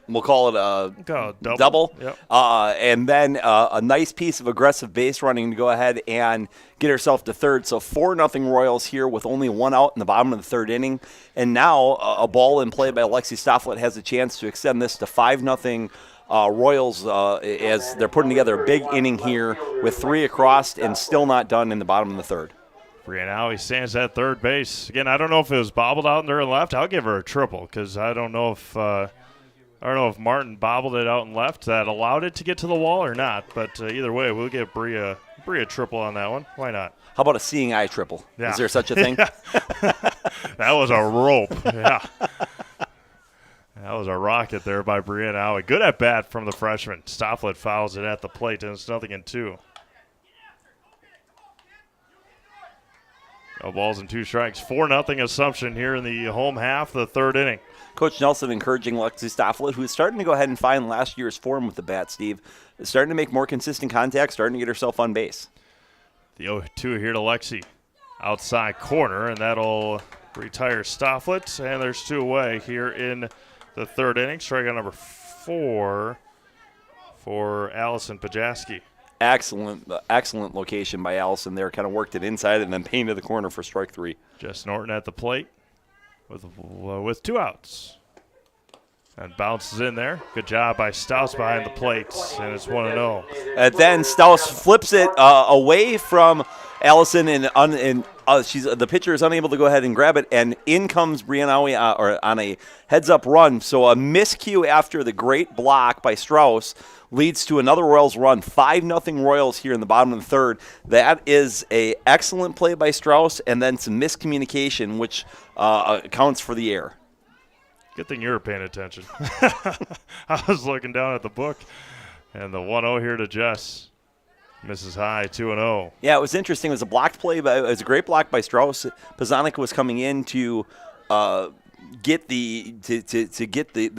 we'll call it a double. Yep. And then a nice piece of aggressive base running to go ahead and get herself to third. So 4-0 Royals here with only 1 out in the bottom of the 3rd inning. And now a ball in play by Alexi Stofflet has a chance to extend this to 5-0 Royals as they're putting together a big inning here with 3 across and still not done in the bottom of the 3rd. Brianna Howie stands at third base. Again, I don't know if it was bobbled out in there and left. I'll give her a triple because I don't know if Martin bobbled it out and left that allowed it to get to the wall or not. But either way, we'll give Bria a triple on that one. Why not? How about a seeing eye triple? Yeah. Is there such a thing? That was a rope. Yeah. That was a rocket there by Brianna Howie. Good at bat from the freshman. Stofflet fouls it at the plate, and it's 0-2. No balls and 2 strikes. 4-0 Assumption here in the home half of the 3rd inning. Coach Nelson encouraging Lexi Stofflet, who's starting to go ahead and find last year's form with the bat, Steve. Starting to make more consistent contact, starting to get herself on base. The 0-2 here to Lexi. Outside corner, and that'll retire Stofflet. And there's 2 away here in the 3rd inning. Strikeout number 4 for Allison Pajaski. Excellent location by Allison there. Kind of worked it inside and then painted the corner for strike 3. Jess Norton at the plate with 2 outs. And bounces in there. Good job by Stouse behind the plate, and it's 1-0. And then Stouse flips it away from Allison, and the pitcher is unable to go ahead and grab it, and in comes Brianna on a heads-up run. So a miscue after the great block by Strauss leads to another Royals run. 5-0 Royals here in the bottom of the 3rd. That is a excellent play by Strauss, and then some miscommunication, which accounts for the error. Good thing you were paying attention. I was looking down at the book, and the 1-0 here to Jess. Misses high, 2-0. Yeah, it was interesting. It was a blocked play, but it was a great block by Strauss. Pozonik was coming in to get the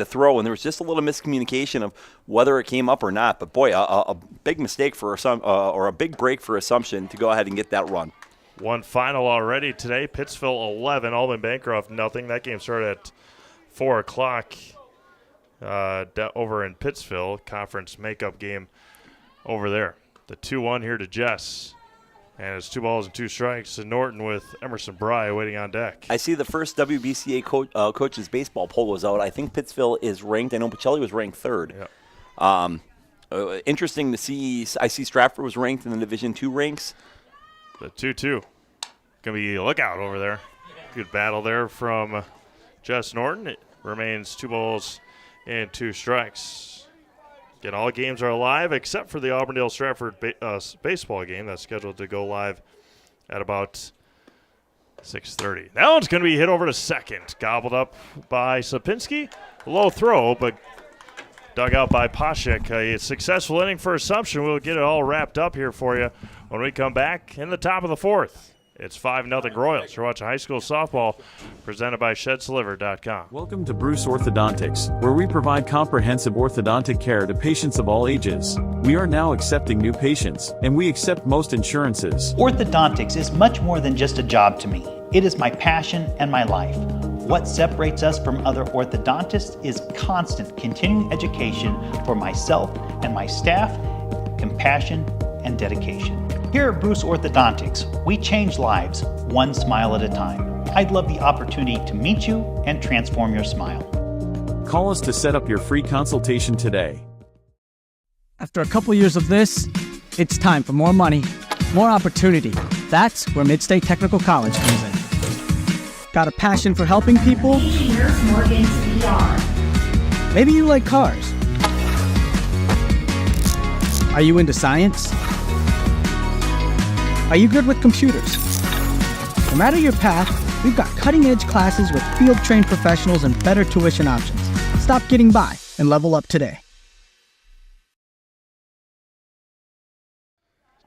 throw, and there was just a little miscommunication of whether it came up or not. But boy, a big mistake for or a big break for Assumption to go ahead and get that run. One final already today. Pittsville 11, Alden Bancroft 0. That game started at 4 o'clock over in Pittsville. Conference makeup game over there. The 2-1 here to Jess. And it's 2 balls and 2 strikes to Norton with Emerson Bry waiting on deck. I see the first WBCA coaches baseball poll was out. I think Pittsville is ranked. I know Pacelli was ranked 3rd. Yep. Interesting to see. I see Stratford was ranked in the Division II ranks. The 2-2. Going to be a lookout over there. Good battle there from Jess Norton. It remains 2 balls and 2 strikes. Again, all games are live except for the Auburndale-Stratford baseball game that's scheduled to go live at about 6:30. That one's going to be hit over to second. Gobbled up by Sapinski. Low throw, but dug out by Pashek. A successful inning for Assumption. We'll get it all wrapped up here for you when we come back in the top of the 4th. It's 5-0 Royals. You're watching high school softball presented by ShedSliver.com. Welcome to Bruce Orthodontics, where we provide comprehensive orthodontic care to patients of all ages. We are now accepting new patients, and we accept most insurances. Orthodontics is much more than just a job to me. It is my passion and my life. What separates us from other orthodontists is constant continuing education for myself and my staff, compassion, and dedication. Here at Bruce Orthodontics, we change lives one smile at a time. I'd love the opportunity to meet you and transform your smile. Call us to set up your free consultation today. After a couple years of this, it's time for more money, more opportunity. That's where Midstate Technical College comes in. Got a passion for helping people? Maybe you like cars. Are you into science? Are you good with computers? No matter your path, we've got cutting-edge classes with field-trained professionals and better tuition options. Stop getting by and level up today.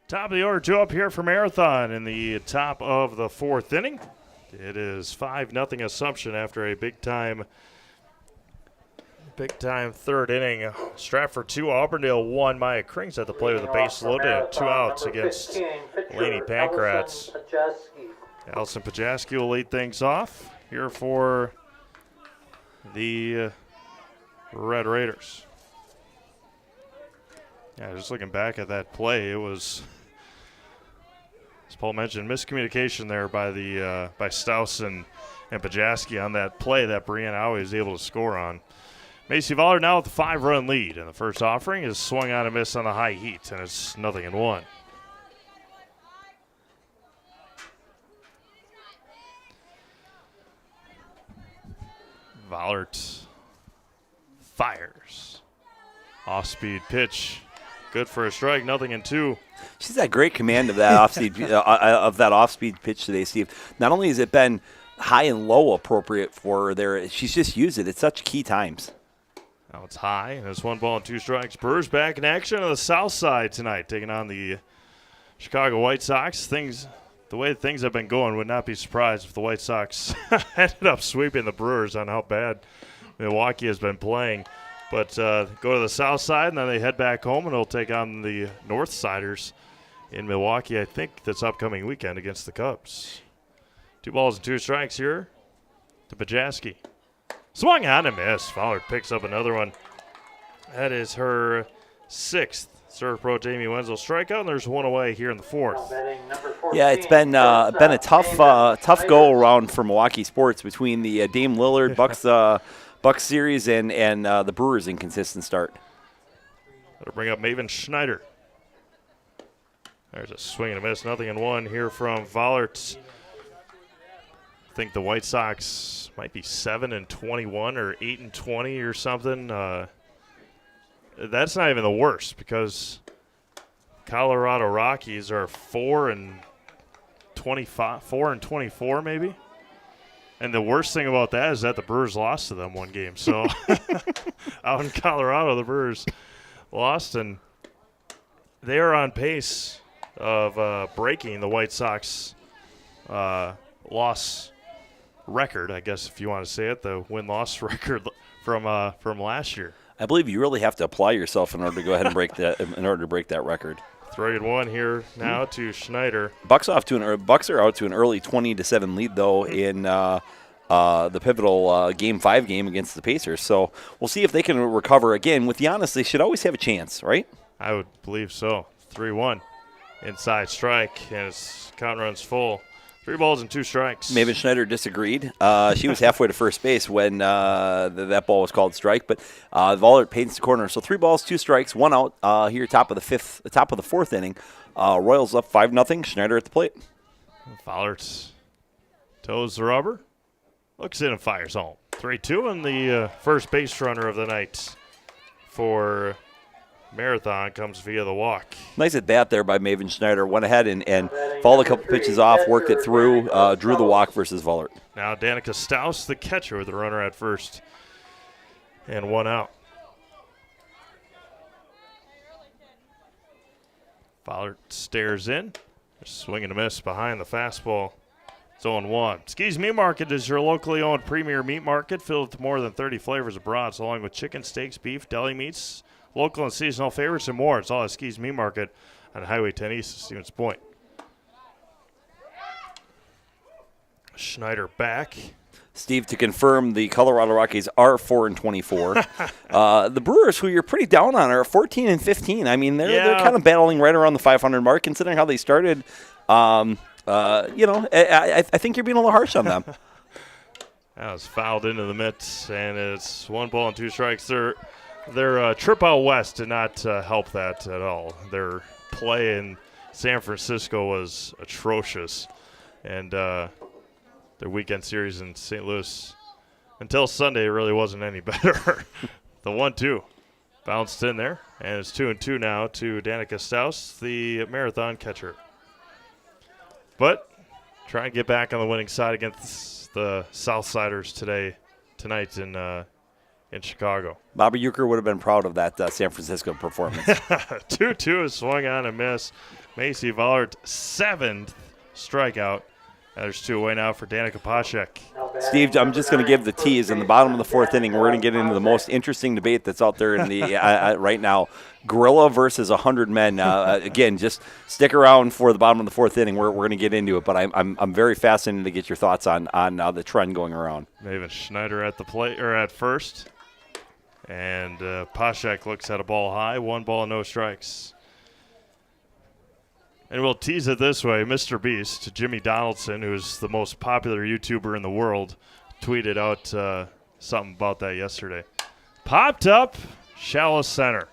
Top of the order, 2 up here for Marathon in the top of the 4th inning. It is 5-0 Assumption after a big-time 3rd inning. Stratford 2, Auburndale 1. Maya Krings at the plate with a base loaded and 2 outs against Laney Pancratz. Allison Pajaski will lead things off here for the Red Raiders. Yeah, just looking back at that play, it was, as Paul mentioned, miscommunication there by Staus and Pajaski on that play that Brianna Howie was able to score on. Macy Vollard now with a 5-run lead, and the first offering is swung on and miss on the high heat, and it's 0-1. Vollard fires. Off-speed pitch. Good for a strike, 0-2. She's got great command of that off-speed pitch today, Steve. Not only has it been high and low appropriate for her there, she's just used it at such key times. Now it's high, and it's 1 ball and 2 strikes. Brewers back in action on the south side tonight, taking on the Chicago White Sox. The way things have been going, would not be surprised if the White Sox ended up sweeping the Brewers on how bad Milwaukee has been playing. But go to the south side, and then they head back home, and they'll take on the North Siders in Milwaukee, I think, this upcoming weekend against the Cubs. 2 balls and 2 strikes here to Pajaski. Swung on and missed. Fowler picks up another one. That is her 6th serve pro Jamie Wenzel strikeout, and there's 1 away here in the 4th. Yeah, it's been a tough go around for Milwaukee sports between the Dame Lillard Bucks series and the Brewers' inconsistent start. That'll bring up Maven Schneider. There's a swing and a miss, 0-1 here from Vollerts. I think the White Sox might be 7-21 or 8-20 or something. That's not even the worst, because Colorado Rockies are 4-24 maybe. And the worst thing about that is that the Brewers lost to them 1 game. So out in Colorado, the Brewers lost, and they are on pace of breaking the White Sox loss record, I guess, if you want to say it, the win-loss record from last year. I believe you really have to apply yourself in order to go ahead and break that record. 3-1 here now to Schneider. Bucks are out to an early 20-7 lead though in the pivotal Game 5 game against the Pacers. So we'll see if they can recover again. With Giannis, they should always have a chance, right? I would believe so. 3-1 inside strike, and his count runs full. 3 balls and 2 strikes. Maven Schneider disagreed. She was halfway to first base when that ball was called strike, but Vollert paints the corner. So 3 balls, 2 strikes, 1 out here, top of the 4th inning. Royals up 5-0. Schneider at the plate. Vollert toes the rubber, looks in and fires home. 3-2, and the first base runner of the night for Marathon comes via the walk. Nice at bat there by Maven Schneider. Went ahead and fouled a couple pitches off, worked it through, drew the walk versus Vollert. Now Danica Staus, the catcher, with the runner at first and 1 out. Vollert stares in. Swing and a miss behind the fastball. It's 0-1. Ski's Meat Market is your locally owned premier meat market filled with more than 30 flavors of brats, along with chicken, steaks, beef, deli meats, local and seasonal favorites, and more. It's all at Ski's Meat Market on Highway 10 East of Stevens Point. Schneider back. Steve, to confirm, the Colorado Rockies are 4-24. The Brewers, who you're pretty down on, are 14-15. I mean, they're kind of battling right around the 500 mark, considering how they started. I think you're being a little harsh on them. That was fouled into the mitts, and it's 1 ball and 2 strikes. Their trip out west did not help that at all. Their play in San Francisco was atrocious, and their weekend series in St. Louis until Sunday really wasn't any better. The 1-2 bounced in there, and it's 2-2 now to Danica Staus, the marathon catcher. But try and get back on the winning side against the Southsiders tonight in Chicago. Bobby Uecker would have been proud of that San Francisco performance. 2-2 is swung on and miss. Macy Vollert, 7th strikeout. There's 2 away now for Danica Poshek. Steve, I'm just going to give the tease. In the bottom of the 4th inning, we're going to get into the most interesting debate that's out there in the right now. Gorilla versus 100 men. Again, just stick around for the bottom of the 4th inning. We're going to get into it, but I'm very fascinated to get your thoughts on the trend going around. Maven Schneider at the plate or at first, and Poshek looks at a ball high. 1 ball, no strikes. And we'll tease it this way. Mr. Beast, Jimmy Donaldson, who's the most popular YouTuber in the world, tweeted out something about that yesterday. Popped up, shallow center.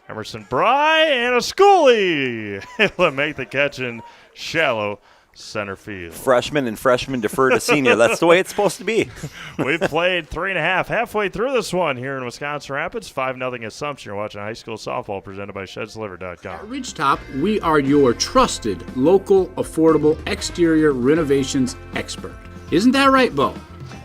Emerson Bry and a schoolie able to make the catch in shallow center field. Freshmen defer to senior. That's the way it's supposed to be. We've played 3.5, halfway through this one here in Wisconsin Rapids. 5-0 Assumption. You're watching high school softball presented by ShedsLiver.com. At Ridgetop, we are your trusted, local, affordable exterior renovations expert. Isn't that right, Bo?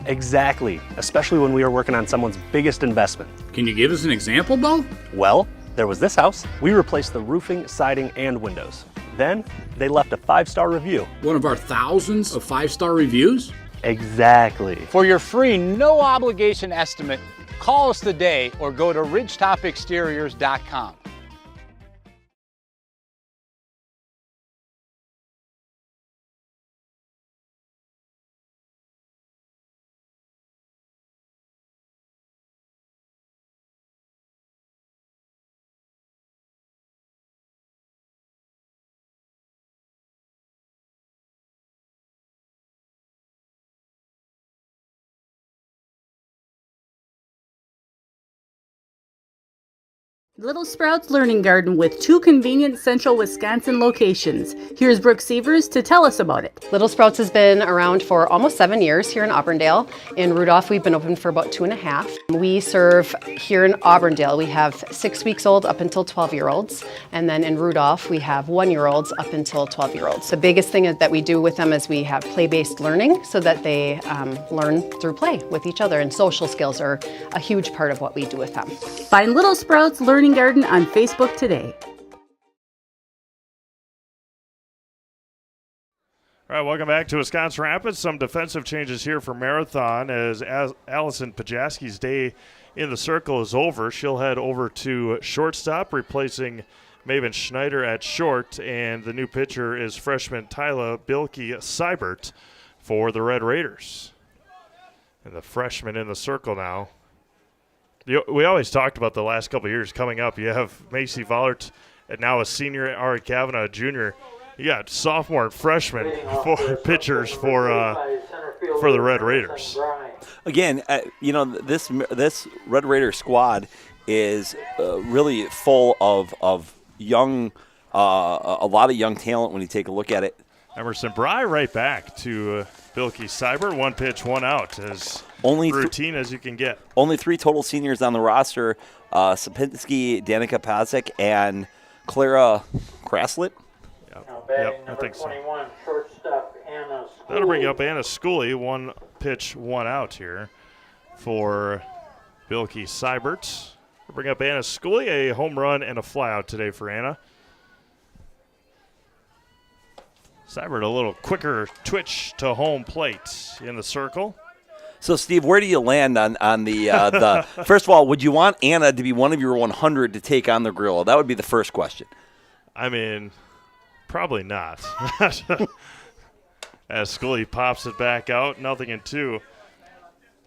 Exactly, especially when we are working on someone's biggest investment. Can you give us an example, Bo? Well, there was this house. We replaced the roofing, siding, and windows. Then they left a 5-star review. One of our thousands of 5-star reviews? Exactly. For your free, no obligation estimate, call us today or go to ridgetopexteriors.com. Little Sprouts Learning Garden with 2 convenient central Wisconsin locations. Here's Brooke Sievers to tell us about it. Little Sprouts has been around for almost 7 years here in Auburndale. In Rudolph, we've been open for about 2.5. We serve here in Auburndale, we have 6 weeks old up until 12-year-olds. And then in Rudolph, we have 1-year-olds up until 12-year-olds. The biggest thing that we do with them is we have play-based learning so that they learn through play with each other. And social skills are a huge part of what we do with them. Find Little Sprouts Learning Garden on Facebook today. All right, welcome back to Wisconsin Rapids. Some defensive changes here for Marathon as Allison Pajaski's day in the circle is over. She'll head over to shortstop, replacing Maven Schneider at short, and the new pitcher is freshman Tyla Bilke-Seibert for the Red Raiders. And the freshman in the circle now. We always talked about the last couple of years coming up. You have Macy Vollert, and now a senior, Ari Kavanaugh, a junior. You got sophomore and freshman for pitchers for the Red Raiders. Again, this Red Raider squad is really full of young, a lot of young talent when you take a look at it. Emerson Bry right back to Bilke-Seibert. 1 pitch, 1 out. As routine as you can get. Only 3 total seniors on the roster. Sapinski, Danica Pasek, and Clara Kraslett. Yep, I think so. That'll bring up Anna Schooley. 1 pitch, 1 out here for Bilke-Seibert. We'll bring up Anna Schooley, a home run and a flyout today for Anna. Seibert a little quicker twitch to home plate in the circle. So, Steve, where do you land on the first of all, would you want Anna to be one of your 100 to take on the Gorilla? That would be the first question. I mean, probably not. as Scully pops it back out, 0-2.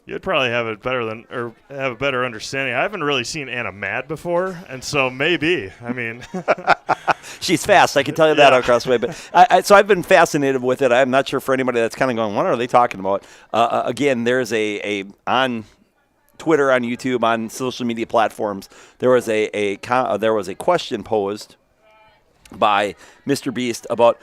You'd probably have a better understanding. I haven't really seen Anna mad before, and so maybe. I mean, she's fast. I can tell you that across the way. But so I've been fascinated with it. I'm not sure for anybody that's kind of going, what are they talking about? Again, there's a on Twitter, on YouTube, on social media platforms. There was a question posed by Mr. Beast about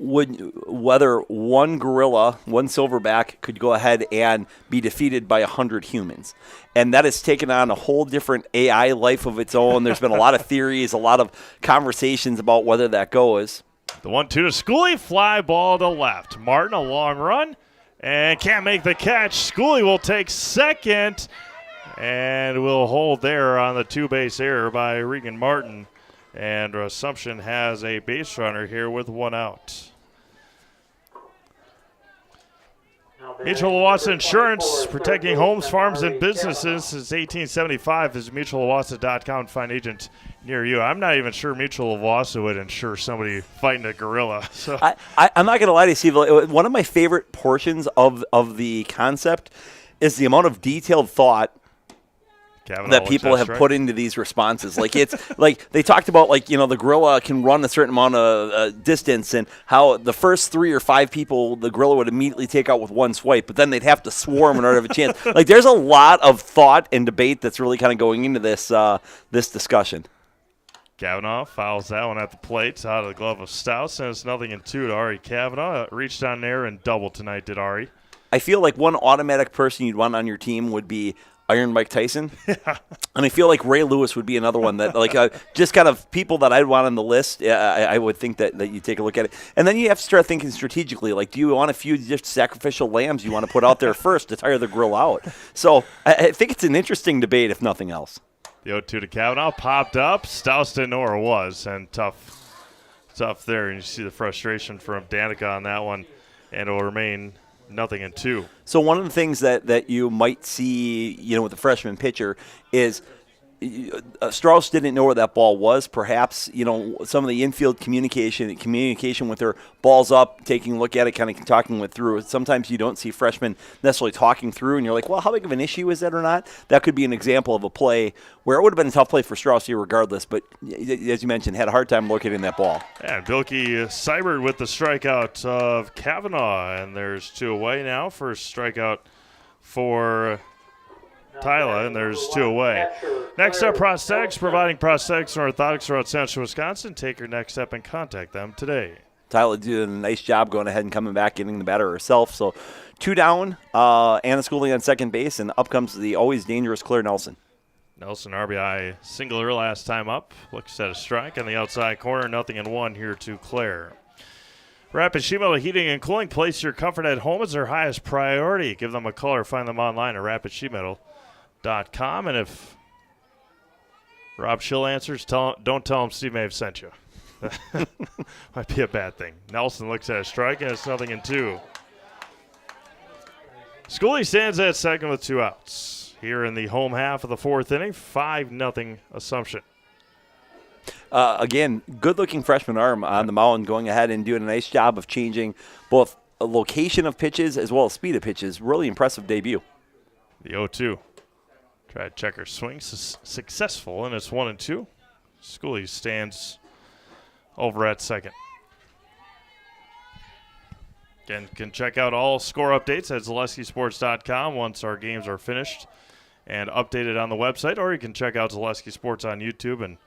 whether one gorilla, one silverback, could go ahead and be defeated by 100 humans. And that has taken on a whole different AI life of its own. There's been a lot of theories, a lot of conversations about whether that goes. The 1-2 to Schooley, fly ball to left. Martin, a long run, and can't make the catch. Schooley will take second, and will hold there on the two-base error by Regan Martin. And Assumption has a base runner here with one out. Mutual Owasso Insurance, protecting homes, farms, and businesses since 1875 is mutualowasso.com to find agent near you. I'm not even sure Mutual Owasso would insure somebody fighting a gorilla. So I'm not going to lie to you, Steve. One of my favorite portions of the concept is the amount of detailed thought that people have put into these responses. Like it's like they talked about, like, you know, the gorilla can run a certain amount of distance, and how the first 3 or 5 people the gorilla would immediately take out with one swipe, but then they'd have to swarm in order to have a chance. Like, there's a lot of thought and debate that's really kind of going into this this discussion. Kavanaugh fouls that one at the plate, out of the glove of Stouts, and it's 0-2 to Ari Kavanaugh. Reached on there and doubled tonight, did Ari. I feel like one automatic person you'd want on your team would be Iron Mike Tyson. Yeah. And I feel like Ray Lewis would be another one that, like, just kind of people that I'd want on the list. I would think that you take a look at it. And then you have to start thinking strategically. Like, do you want a few just sacrificial lambs you want to put out there first to tire the grill out? So I think it's an interesting debate, if nothing else. The 0-2 to Kavanaugh popped up. Stouts didn't know where it was, and tough there. And you see the frustration from Danica on that one, and it will remain 0-2. So one of the things that you might see, you know, with the freshman pitcher is Strauss didn't know where that ball was. Perhaps, you know, some of the infield communication with her, balls up, taking a look at it, kind of talking with through. Sometimes you don't see freshmen necessarily talking through, and you're like, well, how big of an issue is that or not? That could be an example of a play where it would have been a tough play for Strauss here regardless, but as you mentioned, had a hard time locating that ball. And Bilkey Seibert with the strikeout of Kavanaugh, and there's 2 away now. First strikeout for Tyler, and there's 2 away. Next up, Prosthetics, providing prosthetics and orthotics throughout central Wisconsin. Take your next step and contact them today. Tyler doing a nice job going ahead and coming back, getting the batter herself. So 2 down, Anna Schooling on second base, and up comes the always dangerous Claire Nelson. Nelson RBI single her last time up. Looks at a strike on the outside corner. 0-1 here to Claire. Rapid Sheet Metal Heating and Cooling. Place your comfort at home as their highest priority. Give them a call or find them online at rapidsheetmetal.com. And if Rob Schill answers, don't tell him Steve May have sent you. Might be a bad thing. Nelson looks at a strike, and it's 0-2. Schooley stands at second with 2 outs. Here in the home half of the 4th inning, 5-0 Assumption. Again, good-looking freshman arm on the mound, going ahead and doing a nice job of changing both a location of pitches as well as speed of pitches. Really impressive debut. The 0-2. Try to check her swing. Successful, and it's 1-2. Schooley stands over at second. Again, can check out all score updates at ZaleskiSports.com once our games are finished and updated on the website, or you can check out Zaleski Sports on YouTube and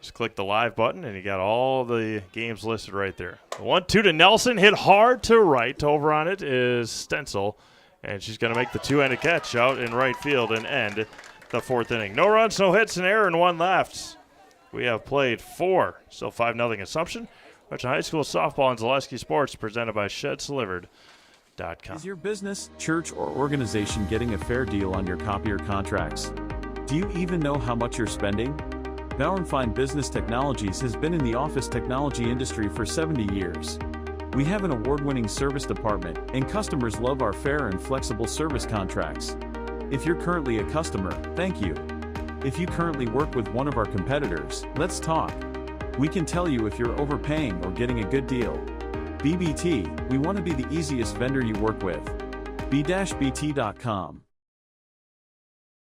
just click the live button, and you got all the games listed right there. 1-2 to Nelson, hit hard to right. Over on it is Stencil, and she's going to make the 2-handed catch out in right field and end the 4th inning. No runs, no hits, an error, and 1 left. We have played 4, so 5-0 Assumption. Watch high school softball on Zaleski Sports, presented by ShedsDelivered.com. Is your business, church, or organization getting a fair deal on your copier contracts? Do you even know how much you're spending? Bauer & Fine Business Technologies has been in the office technology industry for 70 years. We have an award-winning service department, and customers love our fair and flexible service contracts. If you're currently a customer, thank you. If you currently work with one of our competitors, let's talk. We can tell you if you're overpaying or getting a good deal. BBT, we want to be the easiest vendor you work with. b-bt.com.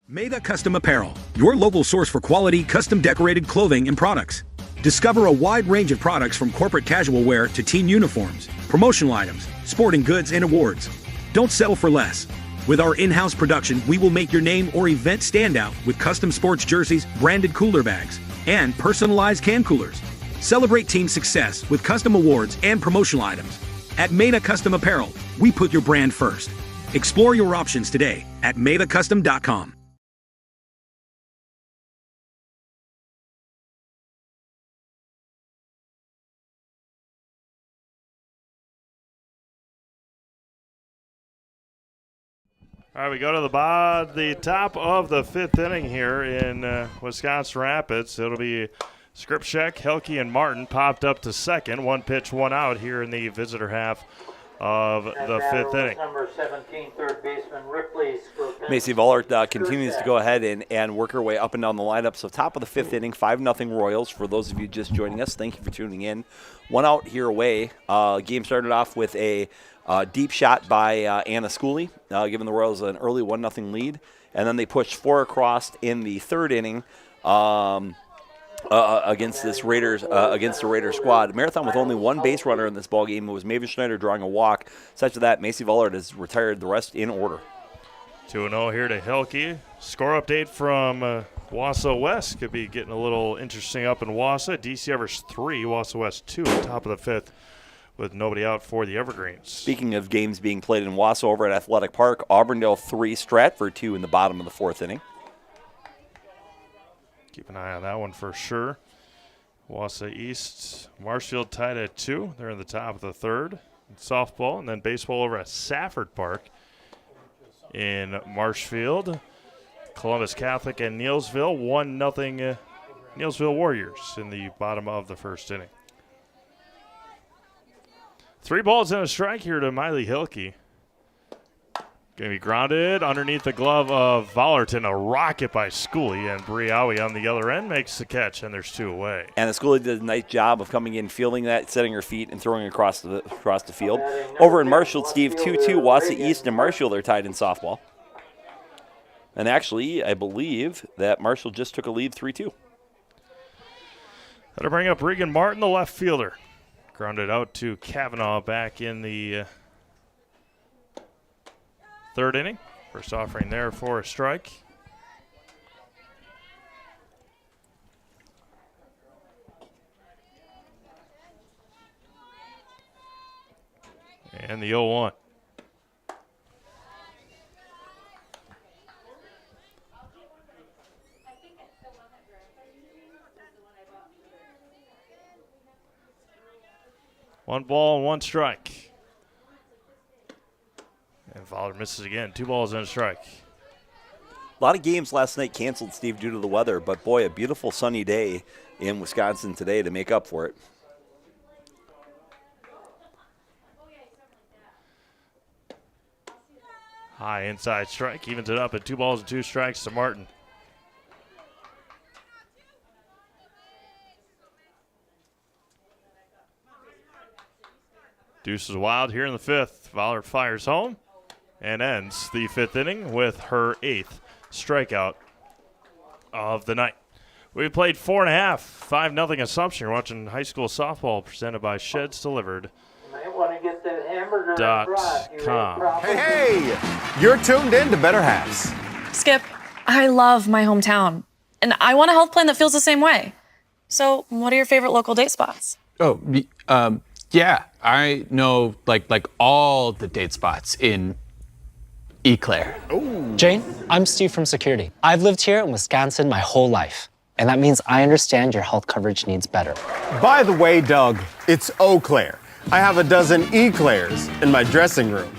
Mega Custom Apparel, your local source for quality, custom decorated clothing and products. Discover a wide range of products from corporate casual wear to team uniforms, promotional items, sporting goods, and awards. Don't settle for less. With our in-house production, we will make your name or event stand out with custom sports jerseys, branded cooler bags, and personalized can coolers. Celebrate team success with custom awards and promotional items. At Meta Custom Apparel, we put your brand first. Explore your options today at metacustom.com. All right, we go to the top of the fifth inning here in Wisconsin Rapids. It'll be Skripczak, Helke, and Martin popped up to second. One pitch, one out here in the visitor half of the fifth inning. Number 17, third baseman Ripley. Macy Vollert continues to go ahead and work her way up and down the lineup. So top of the fifth inning, 5-0 Royals. For those of you just joining us, thank you for tuning in. One out here away. Game started off with a deep shot by Anna Schooley, giving the Royals an early 1-0 lead. And then they pushed 4 across in the third inning against the Raiders squad. Marathon with only one base runner in this ballgame. It was Maven Schneider drawing a walk. Such that Macy Vollert has retired the rest in order. 2-0 here to Helke. Score update from Wausau West. Could be getting a little interesting up in Wausau. DC Evers 3, Wausau West 2 at top of the fifth with nobody out for the Evergreens. Speaking of games being played in Wausau over at Athletic Park, Auburndale 3, Stratford 2 in the bottom of the fourth inning. Keep an eye on that one for sure. Wausau East, Marshfield tied at 2. They're in the top of the third. Softball and then baseball over at Safford Park in Marshfield. Columbus Catholic and Neilsville, 1-0 Neilsville Warriors in the bottom of the first inning. 3 balls and a strike here to Miley Hilke. Going to be grounded underneath the glove of Vollerton. A rocket by Schooley, and Briawi on the other end makes the catch, and there's 2 away. And Schooley did a nice job of coming in, fielding that, setting her feet, and throwing across the field. Over in Marshfield, Steve, 2-2. Wausau East and Marshfield are tied in softball. And actually, I believe that Marshfield just took a lead 3-2. That'll bring up Regan Martin, the left fielder. Grounded out to Kavanaugh back in the third inning. First offering there for a strike. And the 0-1. One ball and one strike. And Fowler misses again. 2 balls and a strike. A lot of games last night canceled, Steve, due to the weather. But, boy, a beautiful sunny day in Wisconsin today to make up for it. High inside strike. Evens it up at 2 balls and 2 strikes to Martin. Deuce is wild here in the fifth. Fowler fires home and ends the fifth inning with her 8th strikeout of the night. We played 4.5, 5-0 Assumption. You're watching high school softball presented by Sheds Delivered. Might want to get that hamburger .com. Hey, you're tuned in to Better Halves. Skip, I love my hometown, and I want a health plan that feels the same way. So, what are your favorite local date spots? Oh, yeah, I know like all the date spots in Eau Claire. Jane, I'm Steve from Security. I've lived here in Wisconsin my whole life, and that means I understand your health coverage needs better. By the way, Doug, it's Eau Claire. I have a dozen Eclairs in my dressing room.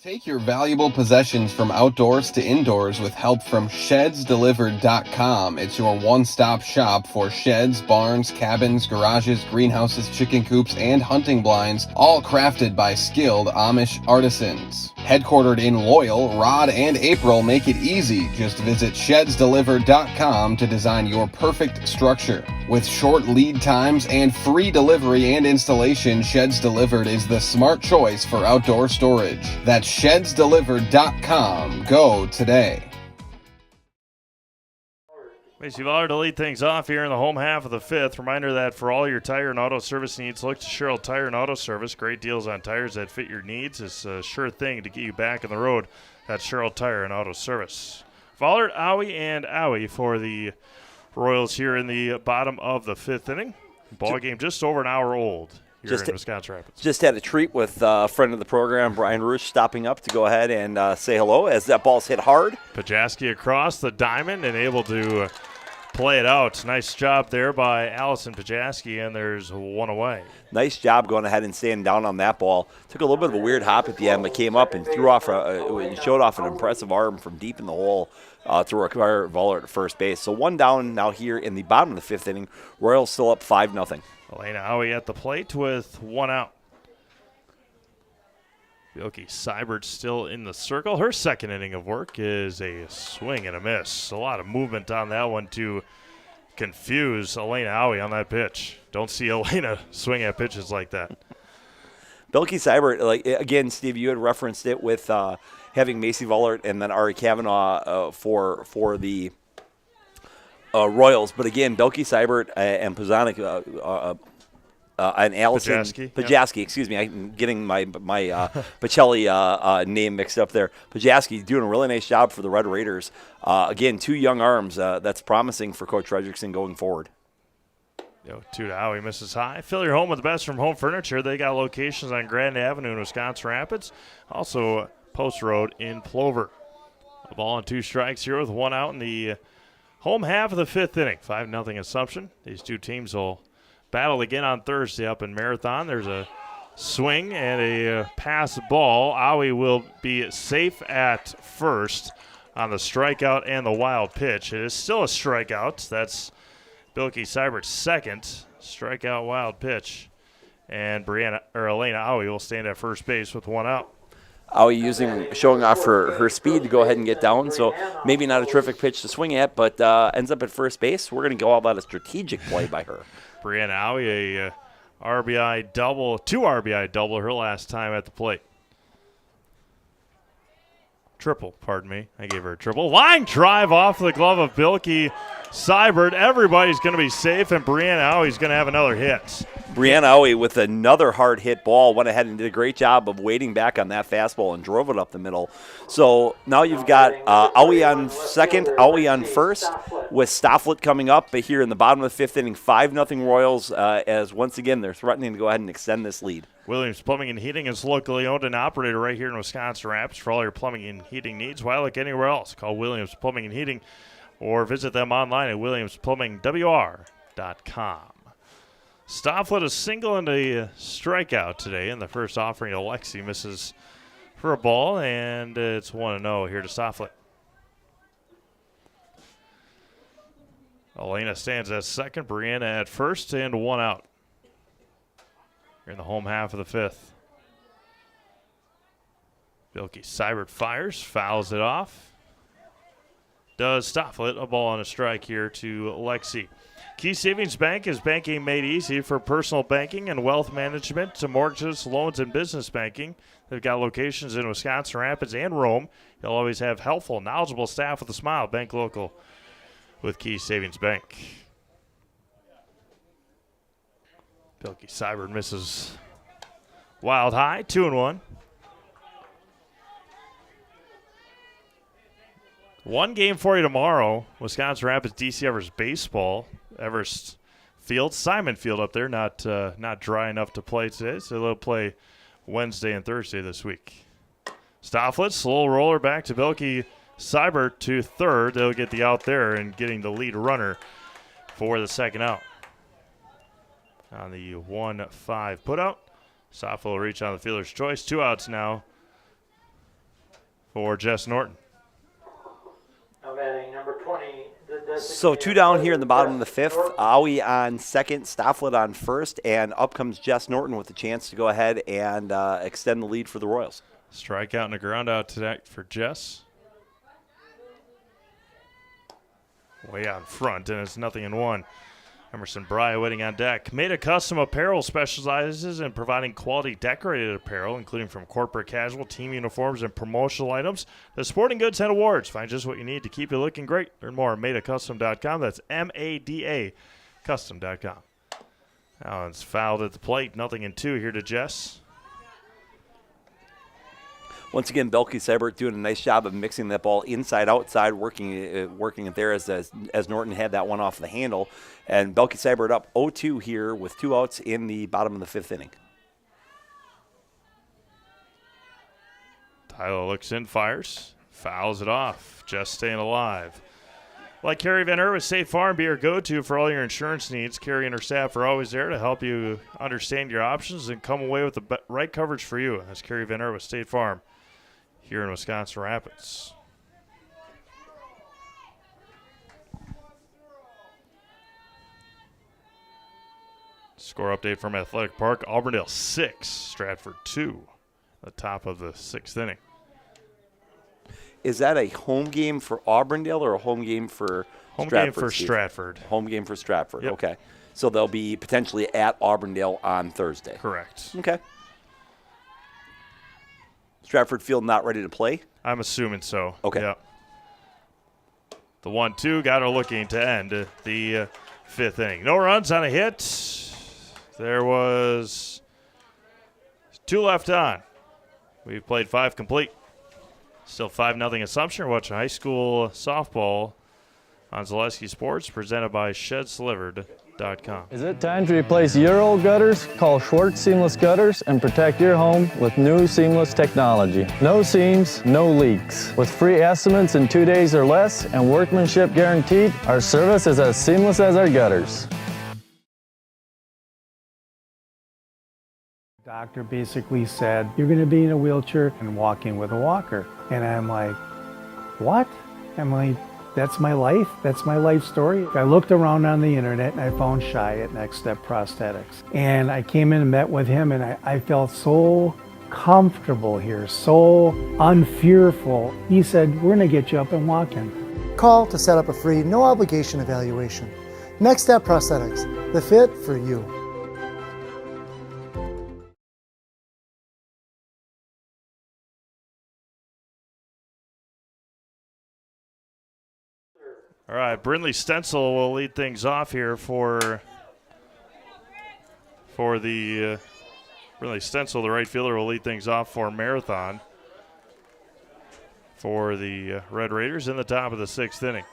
Take your valuable possessions from outdoors to indoors with help from ShedsDelivered.com. It's your one-stop shop for sheds, barns, cabins, garages, greenhouses, chicken coops, and hunting blinds, all crafted by skilled Amish artisans. Headquartered in Loyal, Rod and April make it easy. Just visit ShedsDelivered.com to design your perfect structure. With short lead times and free delivery and installation, Sheds Delivered is the smart choice for outdoor storage. That's shedsdelivered.com. Go today. Macy Vollard to lead things off here in the home half of the fifth. Reminder that for all your tire and auto service needs, look to Sherrill Tire and Auto Service. Great deals on tires that fit your needs. It's a sure thing to get you back on the road. That's Sherrill Tire and Auto Service. Vollard, Owie, and Owie for the Royals here in the bottom of the fifth inning. Ball game just over an hour old here in Wisconsin Rapids. Just had a treat with a friend of the program, Brian Roosh, stopping up to go ahead and say hello as that ball's hit hard. Pajaski across the diamond and able to play it out. Nice job there by Allison Pajaski, and there's one away. Nice job going ahead and staying down on that ball. Took a little bit of a weird hop at the end, but came up and threw off showed off an impressive arm from deep in the hole to require Vollard at first base. So one down now here in the bottom of the fifth inning. Royals still up 5-0. Elena Owie at the plate with one out. Bilky Seibert still in the circle. Her second inning of work is a swing and a miss. A lot of movement on that one to confuse Elena Owie on that pitch. Don't see Elena swing at pitches like that. Bilky Seibert, again, Steve, you had referenced it with having Macy Vollard and then Ari Kavanaugh for the Royals. But again, Bilky Seibert and Pazanic and Allison Pajaski, excuse me, I'm getting my Pacelli name mixed up there. Pajaski doing a really nice job for the Red Raiders. Again, two young arms. That's promising for Coach Fredrickson going forward. 2 to Owie, misses high. Fill your home with the best from Home Furniture. They got locations on Grand Avenue in Wisconsin Rapids. Also, Post Road in Plover. A ball and 2 strikes here with one out in the home half of the fifth inning. 5-0 Assumption. These two teams will battle again on Thursday up in Marathon. There's a swing and a pass ball. Owie will be safe at first on the strikeout and the wild pitch. It is still a strikeout. That's Bilky Seibert's second strikeout wild pitch. And Elena Owie will stand at first base with one out. Owie showing off her speed to go ahead and get down, so maybe not a terrific pitch to swing at, but ends up at first base. We're going to go all about a strategic play by her. Brianna Owie, a RBI double, 2 RBI double her last time at the plate. Triple, pardon me. I gave her a triple. Line drive off the glove of Bilky Seibert. Everybody's going to be safe, and Brianna Owie's going to have another hit. Brianna Owie with another hard hit ball went ahead and did a great job of waiting back on that fastball and drove it up the middle. So now you've got Owie on second, Owie on first, with Stofflet coming up here in the bottom of the fifth inning. 5-0 Royals, as once again they're threatening to go ahead and extend this lead. Williams Plumbing and Heating is locally owned and operated right here in Wisconsin Rapids. For all your plumbing and heating needs, why look anywhere else? Call Williams Plumbing and Heating or visit them online at williamsplumbingwr.com. Stofflet a single and a strikeout today in the first offering. Alexi misses for a ball, and it's 1-0 here to Stofflet. Elena stands at second, Brianna at first, and one out. Here in the home half of the fifth. Bilky Seibert fires, fouls it off. Does Stofflet, a ball and a strike here to Alexi. Key Savings Bank is banking made easy for personal banking and wealth management to mortgages, loans, and business banking. They've got locations in Wisconsin Rapids and Rome. You'll always have helpful, knowledgeable staff with a smile. Bank local with Key Savings Bank. Bilky Seibert misses wild high, 2-1. One game for you tomorrow. Wisconsin Rapids, DC Everest baseball. Everest Field, Simon Field up there, not dry enough to play today, so they'll play Wednesday and Thursday this week. Stofflet, slow roller back to Bilky Seibert to third. They'll get the out there and getting the lead runner for the second out. On the 1-5 putout, Stofflet will reach on the fielder's choice. 2 outs now for Jess Norton. Number 20. So 2 down here in the bottom of the fifth. Owie on second, Stofflet on first, and up comes Jess Norton with a chance to go ahead and extend the lead for the Royals. Strikeout and a ground out today for Jess. Way out in front, and it's 0-1. Emerson Bry waiting on deck. Made a Custom Apparel specializes in providing quality decorated apparel, including from corporate casual, team uniforms, and promotional items to sporting goods and awards. Find just what you need to keep you looking great. Learn more at madacustom.com. That's M-A-D-A custom.com. Allen's fouled at the plate. 0-2 here to Jess. Once again, Belky Seibert doing a nice job of mixing that ball inside, outside, working it there as Norton had that one off the handle. And Belky Seibert up 0-2 here with 2 outs in the bottom of the 5th inning. Tyler looks in, fires, fouls it off, just staying alive. Like Carrie Van with State Farm, be your go-to for all your insurance needs. Carrie and her staff are always there to help you understand your options and come away with the right coverage for you. That's Carrie Van with State Farm here in Wisconsin Rapids. Score update from Athletic Park. Auburndale 6, Stratford 2, the top of the 6th inning. Is that a home game for Auburndale or a home game for Home Stratford? game for Steve? Stratford. Home game for Stratford, Yep. Okay. So they'll be potentially at Auburndale on Thursday. Correct. Okay. Stratford Field not ready to play? I'm assuming so. Okay. Yep. The 1-2 got her looking to end the 5th inning. No runs on a hit. There was 2 left on. We've played 5 complete. Still 5-0 Assumption. We're watching high school softball on Zaleski Sports, presented by ShedSlivered.com. Is it time to replace your old gutters? Call Schwartz Seamless Gutters and protect your home with new seamless technology. No seams, no leaks. With free estimates in 2 days or less and workmanship guaranteed, our service is as seamless as our gutters. Doctor basically said, you're going to be in a wheelchair and walking with a walker. And I'm like, what? I'm like, that's my life. That's my life story. I looked around on the internet and I found Shai at Next Step Prosthetics. And I came in and met with him and I felt so comfortable here, so unfearful. He said, we're going to get you up and walking. Call to set up a free, no obligation evaluation. Next Step Prosthetics, the fit for you. All right, Brindley Stencil will lead things off here for the Brindley Stencil, the right fielder, will lead things off for Marathon for the Red Raiders in the top of the 6th inning.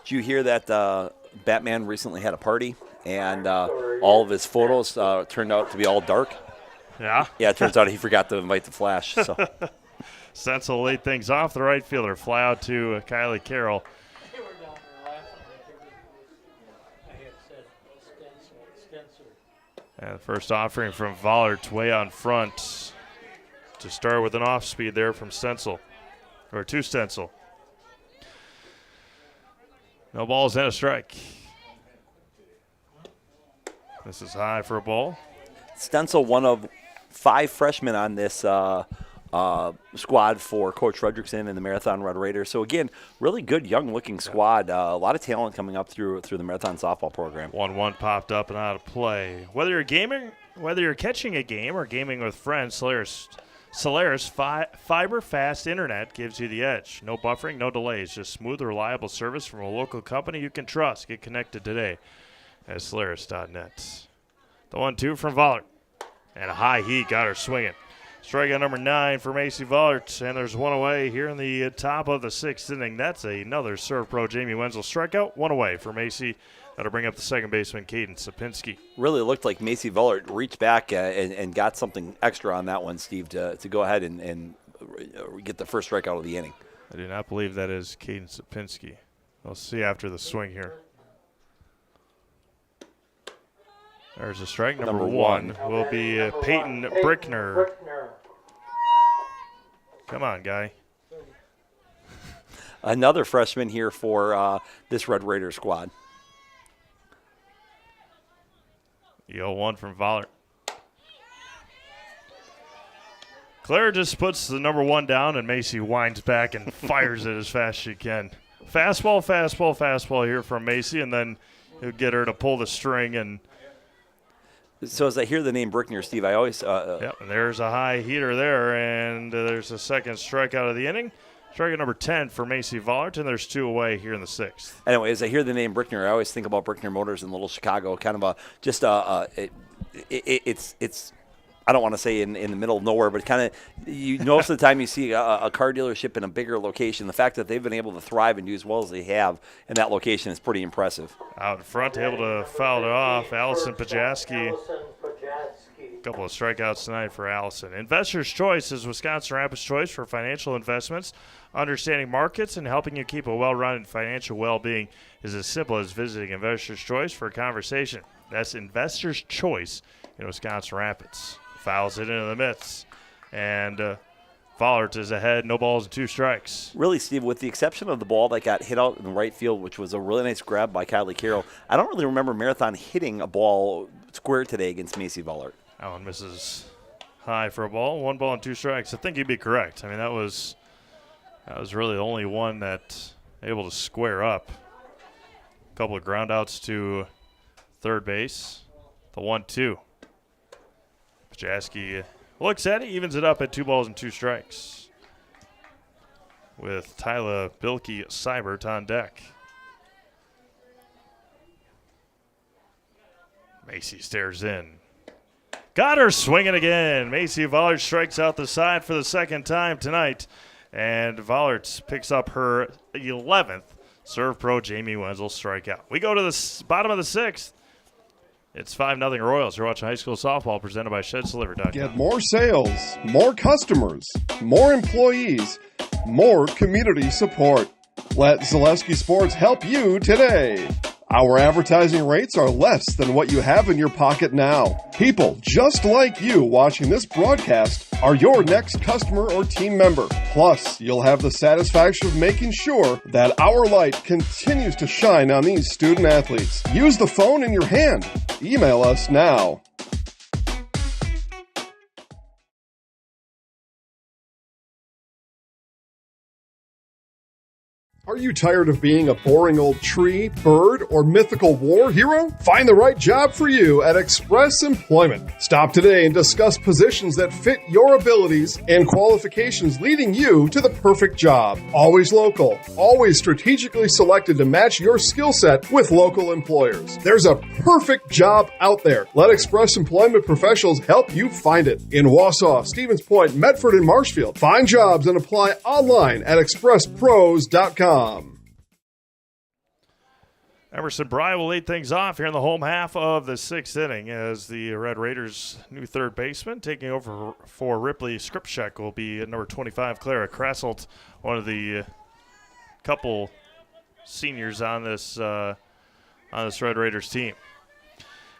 Did you hear that Batman recently had a party and all of his photos turned out to be all dark? Yeah? Yeah, it turns out he forgot to invite the Flash. So. Stencil will lead things off, the right fielder. Fly out to Kylie Carroll. And the first offering from Vollert's way on front to start with an off speed there from Stencil, or to Stencil. No balls and a strike. This is high for a ball. Stencil, one of 5 freshmen on this squad for Coach Fredrickson and the Marathon Red Raiders. So again, really good young-looking squad. A lot of talent coming up through the Marathon softball program. 1-1 popped up and out of play. Whether you're catching a game or gaming with friends, Solaris Fiber Fast Internet gives you the edge. No buffering, no delays, just smooth, reliable service from a local company you can trust. Get connected today at Solaris.net. The 1-2 from Vollert, and a high heat got her swinging. Strikeout number 9 for Macy Vollert, and there's 1 away here in the top of the 6th inning. That's another Serve Pro Jamie Wenzel strikeout. 1 away for Macy. That'll bring up the second baseman, Caden Sapinski. Really looked like Macy Vollert reached back and got something extra on that one, Steve, to go ahead and get the first strikeout of the inning. I do not believe that is Caden Sapinski. We'll see after the swing here. There's a strike. Number 1 will be Peyton Brickner. Come on, guy. Another freshman here for this Red Raider squad. The 0-1 from Vollert. Claire just puts the number 1 down, and Macy winds back and fires it as fast as she can. Fastball, fastball, fastball here from Macy, and then he'll get her to pull the string. And so as I hear the name Brickner, Steve, I always yep, and there's a high heater there, and there's a second strikeout of the inning. Strikeout number 10 for Macy Vollert, and there's 2 away here in the 6th. Anyway, as I hear the name Brickner, I always think about Brickner Motors in Little Chicago, kind of it's I don't want to say in the middle of nowhere, but kind of most of the time you see a car dealership in a bigger location. The fact that they've been able to thrive and do as well as they have in that location is pretty impressive. Out in front, able to foul it off. Allison Pajaski. A couple of strikeouts tonight for Allison. Investor's Choice is Wisconsin Rapids' choice for financial investments. Understanding markets and helping you keep a well-rounded financial well-being is as simple as visiting Investor's Choice for a conversation. That's Investor's Choice in Wisconsin Rapids. Fouls it into the midst, and Vollert is ahead, no balls and 2 strikes. Really, Steve, with the exception of the ball that got hit out in the right field, which was a really nice grab by Kylie Carroll, I don't really remember Marathon hitting a ball square today against Macy Vollert. That one misses high for a ball. 1 ball and 2 strikes. I think you'd be correct. I mean, that was really the only one that able to square up. A couple of ground outs to third base. The 1-2. Pajaski looks at it, evens it up at 2 balls and 2 strikes. With Tyler Bilke Seibert on deck. Macy stares in. Got her swinging again. Macy Vollert strikes out the side for the second time tonight. And Vollert picks up her 11th Serve Pro Jamie Wenzel strikeout. We go to the bottom of the 6th. It's 5-0 Royals. You're watching high school softball presented by ShedsDelivered.com. Get more sales, more customers, more employees, more community support. Let Zaleski Sports help you today. Our advertising rates are less than what you have in your pocket now. People just like you watching this broadcast are your next customer or team member. Plus, you'll have the satisfaction of making sure that our light continues to shine on these student athletes. Use the phone in your hand. Email us now. Are you tired of being a boring old tree, bird, or mythical war hero? Find the right job for you at Express Employment. Stop today and discuss positions that fit your abilities and qualifications, leading you to the perfect job. Always local, always strategically selected to match your skill set with local employers. There's a perfect job out there. Let Express Employment professionals help you find it. In Wausau, Stevens Point, Medford, and Marshfield. Find jobs and apply online at expresspros.com. Emerson Bry will lead things off here in the home half of the 6th inning as the Red Raiders' new third baseman taking over for Ripley Skripchek will be at number 25, Clara Krasselt, one of the couple seniors on this Red Raiders team.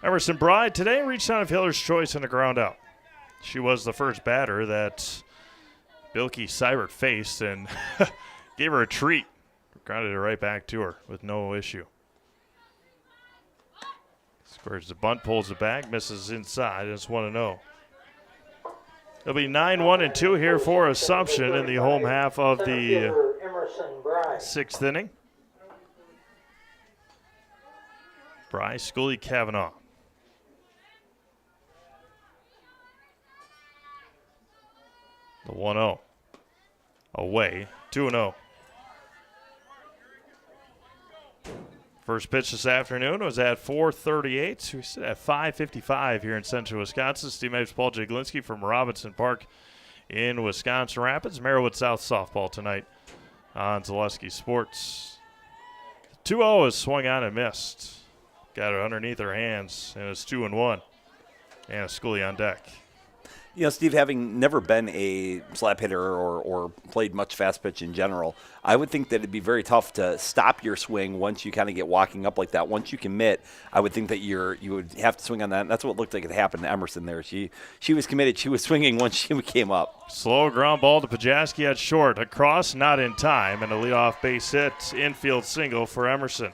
Emerson Bry today reached on a fielder's choice in a ground out. She was the first batter that Bilke Seibert faced and gave her a treat. Grounded it right back to her with no issue. Squares the bunt, pulls it back, misses inside. It's 1-0. It'll be 9-1-2 here for Assumption in the home half of the 6th inning. Bry, Scully, Kavanaugh. The 1-0. Away, 2-0. First pitch this afternoon was at 4:38. We sit at 5:55 here in central Wisconsin. Steve Mapes, Paul Jaglinski from Robinson Park in Wisconsin Rapids. Merriwood South softball tonight on Zaleski Sports. 2-0 is swung on and missed. Got it underneath her hands, and it's 2-1. And Scully on deck. You know, Steve, having never been a slap hitter or played much fast pitch in general, I would think that it'd be very tough to stop your swing once you kind of get walking up like that. Once you commit, I would think that you would have to swing on that. And that's what looked like it happened to Emerson there. She was committed. She was swinging once she came up. Slow ground ball to Pajaski at short. Across, not in time, and a leadoff base hit, infield single for Emerson.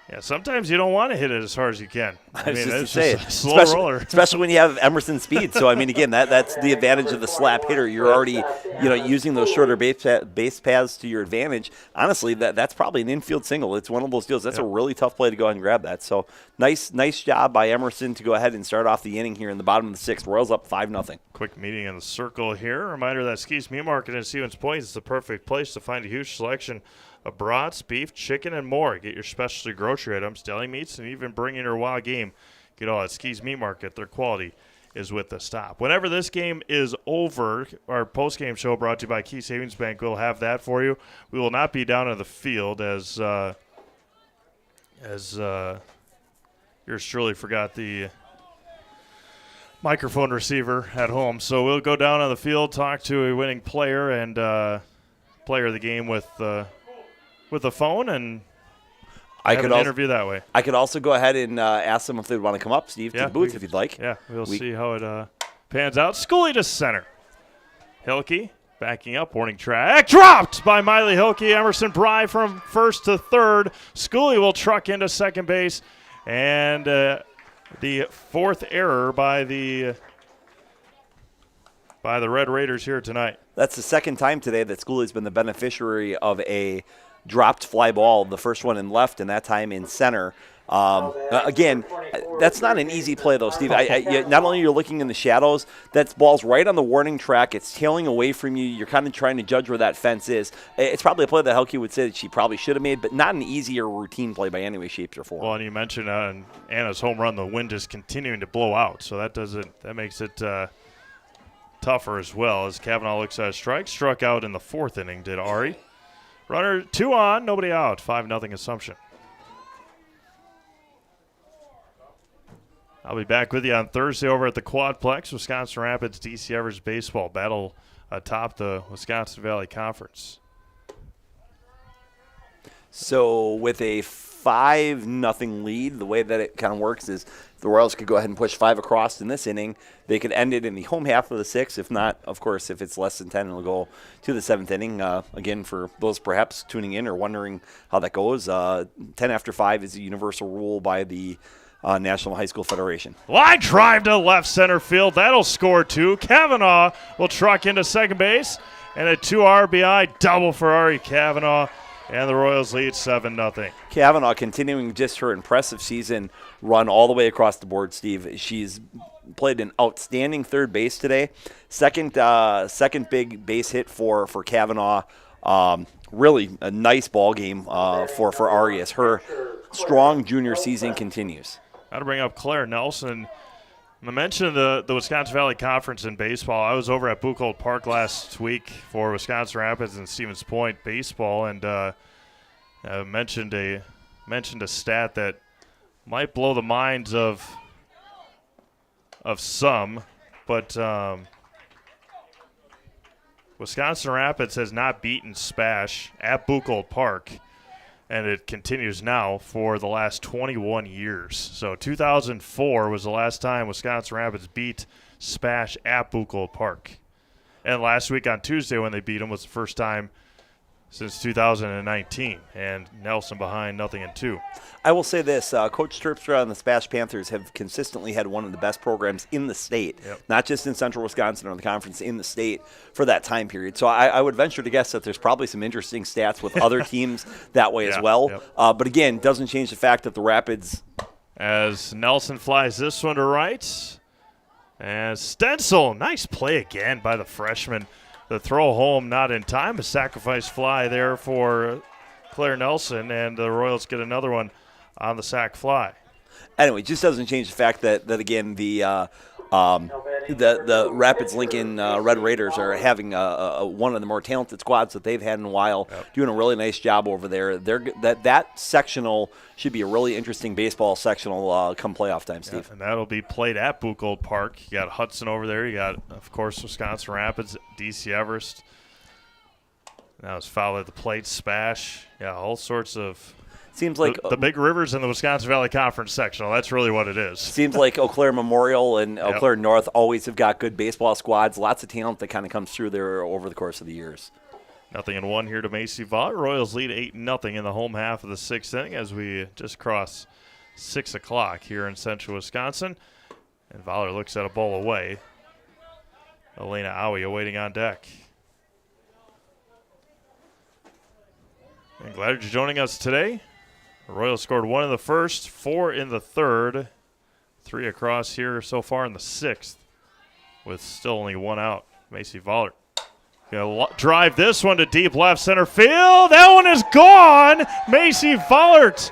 Yeah, sometimes you don't want to hit it as hard as you can. I was it's just a slow roller. Especially when you have Emerson speed. So, I mean, again, that's the advantage of the slap hitter. You're already, using those shorter base paths to your advantage. Honestly, that's probably an infield single. It's one of those deals. That's a really tough play to go ahead and grab that. So, nice job by Emerson to go ahead and start off the inning here in the bottom of the sixth. Royals up 5-0. Quick meeting in the circle here. Reminder that Ski's Meat Market in Stevens Point is the perfect place to find a huge selection of brats, beef, chicken, and more. Get your specialty grocery items, deli meats, and even bring in your wild game. Get all at Ski's Meat Market. Their quality is with the stop. Whenever this game is over, our post-game show brought to you by Key Savings Bank will have that for you. We will not be down on the field as yours truly forgot the microphone receiver at home. So we'll go down on the field, talk to a winning player and player of the game with the phone, and have an interview that way. I could also go ahead and ask them if they'd want to come up, Steve, to the booth if you'd like. Yeah, we'll see how it pans out. Schooley to center. Hilke backing up, warning track. Dropped by Miley Hilke. Emerson Bry from first to third. Schooley will truck into second base. And the fourth error by the Red Raiders here tonight. That's the second time today that Schooley's been the beneficiary of a dropped fly ball, the first one in left and that time in center. Again, that's not an easy play, though, Steve. Not only you're looking in the shadows, that ball's right on the warning track. It's tailing away from you. You're kind of trying to judge where that fence is. It's probably a play that Helke would say that she probably should have made, but not an easy or routine play by any way, shape, or form. Well, and you mentioned Anna's home run, the wind is continuing to blow out, so that makes it tougher as well. As Kavanaugh looks at a strike, struck out in the fourth inning, did Ari. Runner 2 on, nobody out. 5-0 Assumption. I'll be back with you on Thursday over at the Quadplex, Wisconsin Rapids, DC Evers baseball battle atop the Wisconsin Valley Conference. So with a 5-0 lead, the way that it kind of works is the Royals could go ahead and push 5 across in this inning. They could end it in the home half of the 6th. If not, of course, if it's less than 10, it'll go to the 7th inning. Again, for those perhaps tuning in or wondering how that goes, 10 after 5 is a universal rule by the National High School Federation. Line drive to left center field. That'll score 2. Kavanaugh will truck into second base. And a 2 RBI double for Ari Kavanaugh. And the Royals lead 7-0. Kavanaugh continuing just her impressive season run all the way across the board, Steve. She's played an outstanding third base today. Second big base hit for Kavanaugh. Really a nice ball game for Ari as her strong junior season continues. Got to bring up Claire Nelson. I mentioned the Wisconsin Valley Conference in baseball. I was over at Buchholz Park last week for Wisconsin Rapids and Stevens Point baseball, and mentioned a stat that might blow the minds of some, but Wisconsin Rapids has not beaten Spash at Buchholz Park, and it continues now for the last 21 years. So 2004 was the last time Wisconsin Rapids beat Spash at Buchholz Park. And last week on Tuesday when they beat them was the first time since 2019. And Nelson behind 0-2. I will say this, Coach Terpstra and the Spash Panthers have consistently had one of the best programs in the state, not just in central Wisconsin or the conference, in the state for that time period. So I would venture to guess that there's probably some interesting stats with other teams that way as well. But again, doesn't change the fact that the Rapids. As Nelson flies this one to right. And Stencil, nice play again by the freshman. The throw home not in time, a sacrifice fly there for Claire Nelson, and the Royals get another one on the sac fly. Anyway, just doesn't change the fact that again, the Rapids Lincoln Red Raiders are having one of the more talented squads that they've had in a while, doing a really nice job over there. That sectional should be a really interesting baseball sectional come playoff time, Steve. And that'll be played at Buchholz Park. You got Hudson over there. You got, of course, Wisconsin Rapids, DC Everest. Now it's foul at the plate, Spash. Yeah, all sorts of. Seems like the big rivers in the Wisconsin Valley Conference sectional. That's really what it is. Seems like Eau Claire Memorial and Eau Claire North always have got good baseball squads. Lots of talent that kind of comes through there over the course of the years. 0-1 here to Macy Vollert. Royals lead 8-0 in the home half of the 6th inning as we just cross 6 o'clock here in central Wisconsin. And Vollert looks at a ball away. Elena Owie awaiting on deck. And glad you're joining us today. The Royals scored 1 in the first, 4 in the third, 3 across here so far in the 6th, with still only 1 out. Macy Vollert gonna drive this one to deep left center field. That one is gone. Macy Vollert.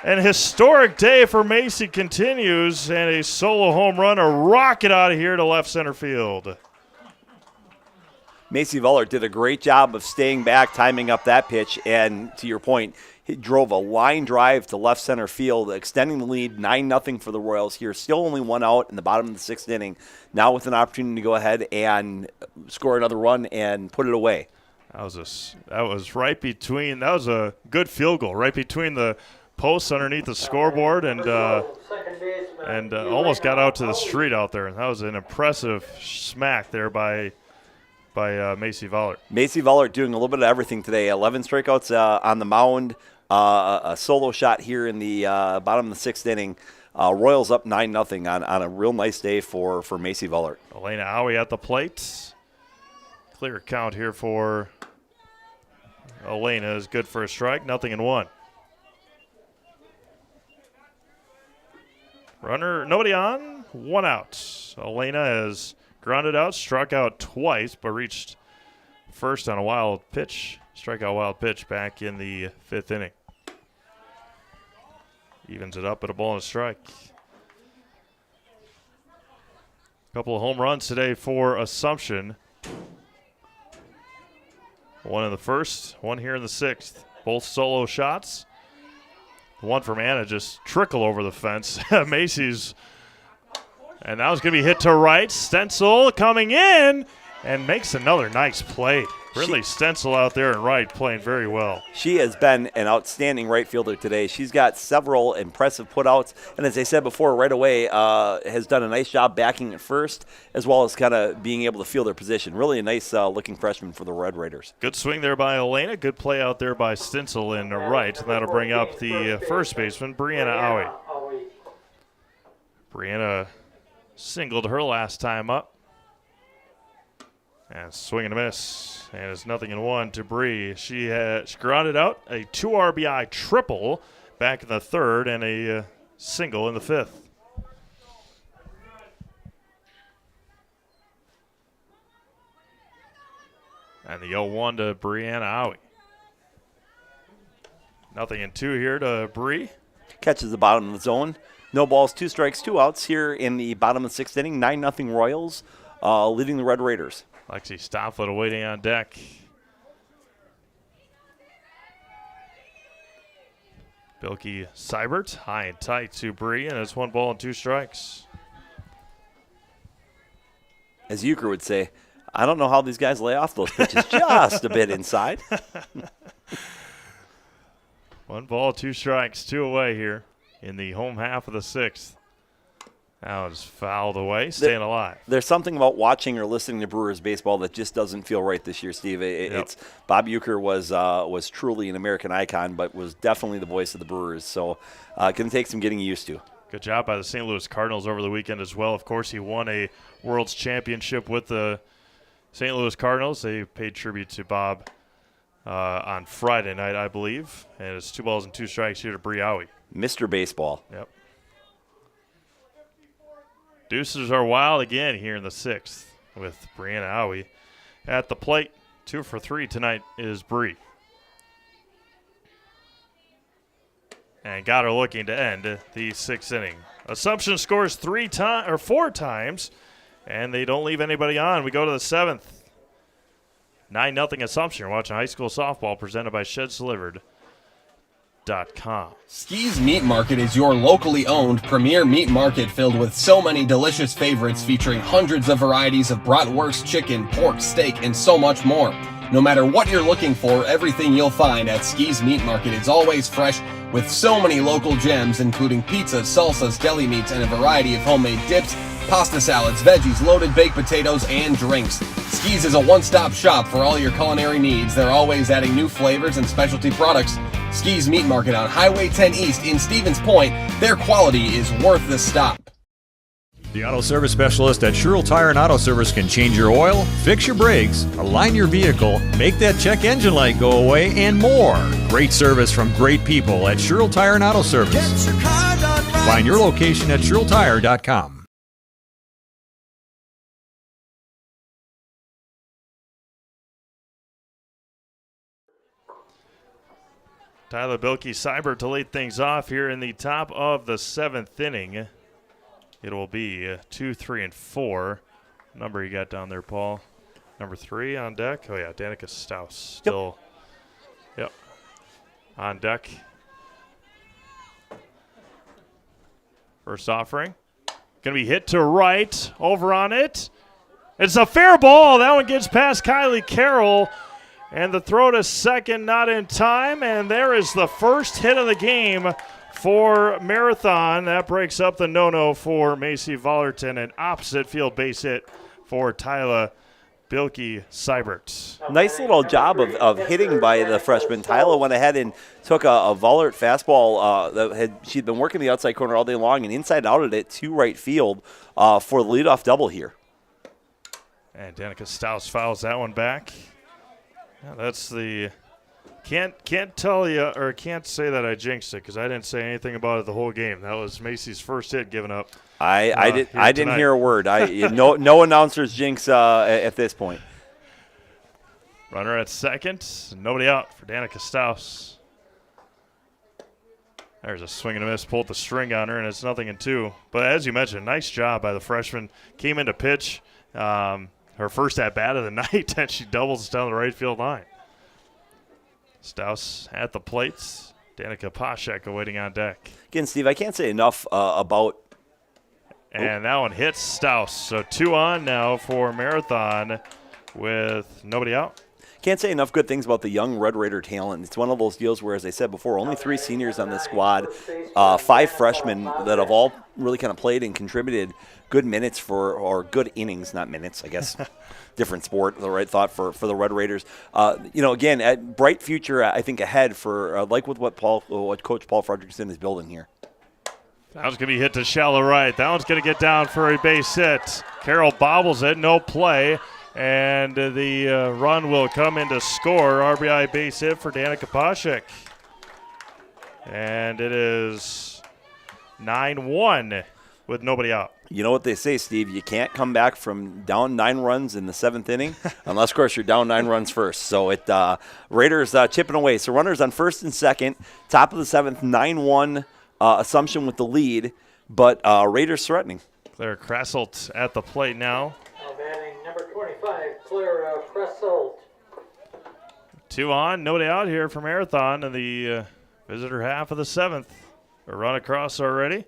An historic day for Macy continues, and a solo home run, a rocket out of here to left center field. Macy Vollert did a great job of staying back, timing up that pitch, and to your point, he drove a line drive to left center field, extending the lead 9-0 for the Royals here. Still only 1 out in the bottom of the 6th inning. Now with an opportunity to go ahead and score another run and put it away. That was right between. That was a good field goal, right between the posts underneath the scoreboard, and almost got out to the street out there. That was an impressive smack there by Macy Vollert. Macy Vollert doing a little bit of everything today. 11 strikeouts on the mound, a solo shot here in the bottom of the 6th inning. Royals up 9-0 on a real nice day for Macy Vollert. Elena Owie at the plate. Clear count here for Elena is good for a strike. 0-1. Runner, nobody on, 1 out. Elena has grounded out, struck out twice, but reached first on a wild pitch. Strikeout wild pitch back in the 5th inning. Evens it up at a ball and a strike. Couple of home runs today for Assumption. 1 in the first, 1 here in the 6th. Both solo shots. One from Anna just trickle over the fence. Macy's, and that was going to be hit to right. Stencil coming in and makes another nice play. Really, Stencil out there in right playing very well. She has been an outstanding right fielder today. She's got several impressive putouts, and as I said before, right away has done a nice job backing at first, as well as kind of being able to field her position. Really a nice looking freshman for the Red Raiders. Good swing there by Elena. Good play out there by Stencil in right. And that'll bring up the first baseman, Brianna Owie. Brianna singled her last time up. And swing and a miss. And it's 0-1 to Bree. She grounded out a 2 RBI triple back in the 3rd and a single in the 5th. And the 0-1 to Brianna Owie. 0-2 here to Bree. Catches the bottom of the zone. No balls, 2 strikes, 2 outs here in the bottom of the 6th inning. 9-0 Royals leading the Red Raiders. Lexi Stofflet awaiting on deck. Bilky Seibert high and tight to Bree, and it's 1 ball and 2 strikes. As Euchre would say, I don't know how these guys lay off those pitches just a bit inside. 1 ball, 2 strikes, 2 away here in the home half of the 6th. That was fouled away, staying alive. There's something about watching or listening to Brewers baseball that just doesn't feel right this year, Steve. It's Bob Euchre was truly an American icon, but was definitely the voice of the Brewers. So going to take some getting used to. Good job by the St. Louis Cardinals over the weekend as well. Of course, he won a World's Championship with the St. Louis Cardinals. They paid tribute to Bob on Friday night, I believe. And it's 2 balls and 2 strikes here to Bree Owie. Mr. Baseball. Yep. Deuces are wild again here in the 6th with Brianna Owie at the plate. 2 for 3 tonight is Bree. And got her looking to end the 6th inning. Assumption scores 4 times, and they don't leave anybody on. We go to the 7th. 9-0 Assumption. You're watching high school softball presented by Sheds Delivered. Ski's Meat Market is your locally owned premier meat market filled with so many delicious favorites featuring hundreds of varieties of bratwurst, chicken, pork, steak, and so much more. No matter what you're looking for, everything you'll find at Ski's Meat Market is always fresh, With so many local gems, including pizzas, salsas, deli meats, and a variety of homemade dips, pasta salads, veggies, loaded baked potatoes, and drinks. Ski's is a one-stop shop for all your culinary needs. They're always adding new flavors and specialty products. Ski's Meat Market on Highway 10 East in Stevens Point. Their quality is worth the stop. The auto service specialist at Sherrill Tire and Auto Service can change your oil, fix your brakes, align your vehicle, make that check engine light go away, and more. Great service from great people at Sherrill Tire and Auto Service. Find your location at SherrillTire.com. Tyler Bilkey-Seibert to lead things off here in the top of the 7th inning. It will be 2, 3, and 4. Number you got down there, Paul? Number 3 on deck. Oh, yeah, Danica Staus still yep, on deck. First offering. Going to be hit to right. Over on it. It's a fair ball. That one gets past Kylie Carroll. And the throw to second not in time. And there is the first hit of the game for Marathon. That breaks up the no-no for Macy Vollerton. An opposite field base hit for Tyler Bilkey-Seibert. Nice little job of hitting by the freshman. Tyler went ahead and took a Vollert fastball she'd been working the outside corner all day long and inside outed it to right field for the leadoff double here. And Danica Staus fouls that one back. Yeah, that's the can't tell you or can't say that I jinxed it because I didn't say anything about it the whole game. That was Macy's first hit given up. I didn't hear a word. No announcers jinx at this point. Runner at second, nobody out for Danica Staus. There's a swing and a miss, pulled the string on her, and it's 0-2. But as you mentioned, nice job by the freshman. Came into pitch. Her first at-bat of the night, and she doubles down the right field line. Staus at the plates. Danica Poshek awaiting on deck. Again, Steve, I can't say enough about... And that one hits Staus. So 2 on now for Marathon with nobody out. Can't say enough good things about the young Red Raider talent. It's one of those deals where, as I said before, only 3 seniors on this squad, 5 freshmen that have all really kind of played and contributed good minutes or good innings, not minutes, I guess. Different sport, the right thought for the Red Raiders. Again, a bright future, I think, ahead for like with what Coach Paul Fredrickson is building here. That one's going to be hit to shallow right. That one's going to get down for a base hit. Carroll bobbles it, no play. And the run will come in to score. RBI base hit for Danica Poshek. And it is 9-1 with nobody out. You know what they say, Steve, you can't come back from down 9 runs in the 7th inning unless, of course, you're down 9 runs first. So Raiders chipping away. So runners on first and second, top of the 7th, 9-1 Assumption with the lead, but Raiders threatening. Claire Krasselt at the plate now. Batting number 25, Claire Krasselt. 2 on, nobody out here for Marathon in the visitor half of the 7th. A run across already.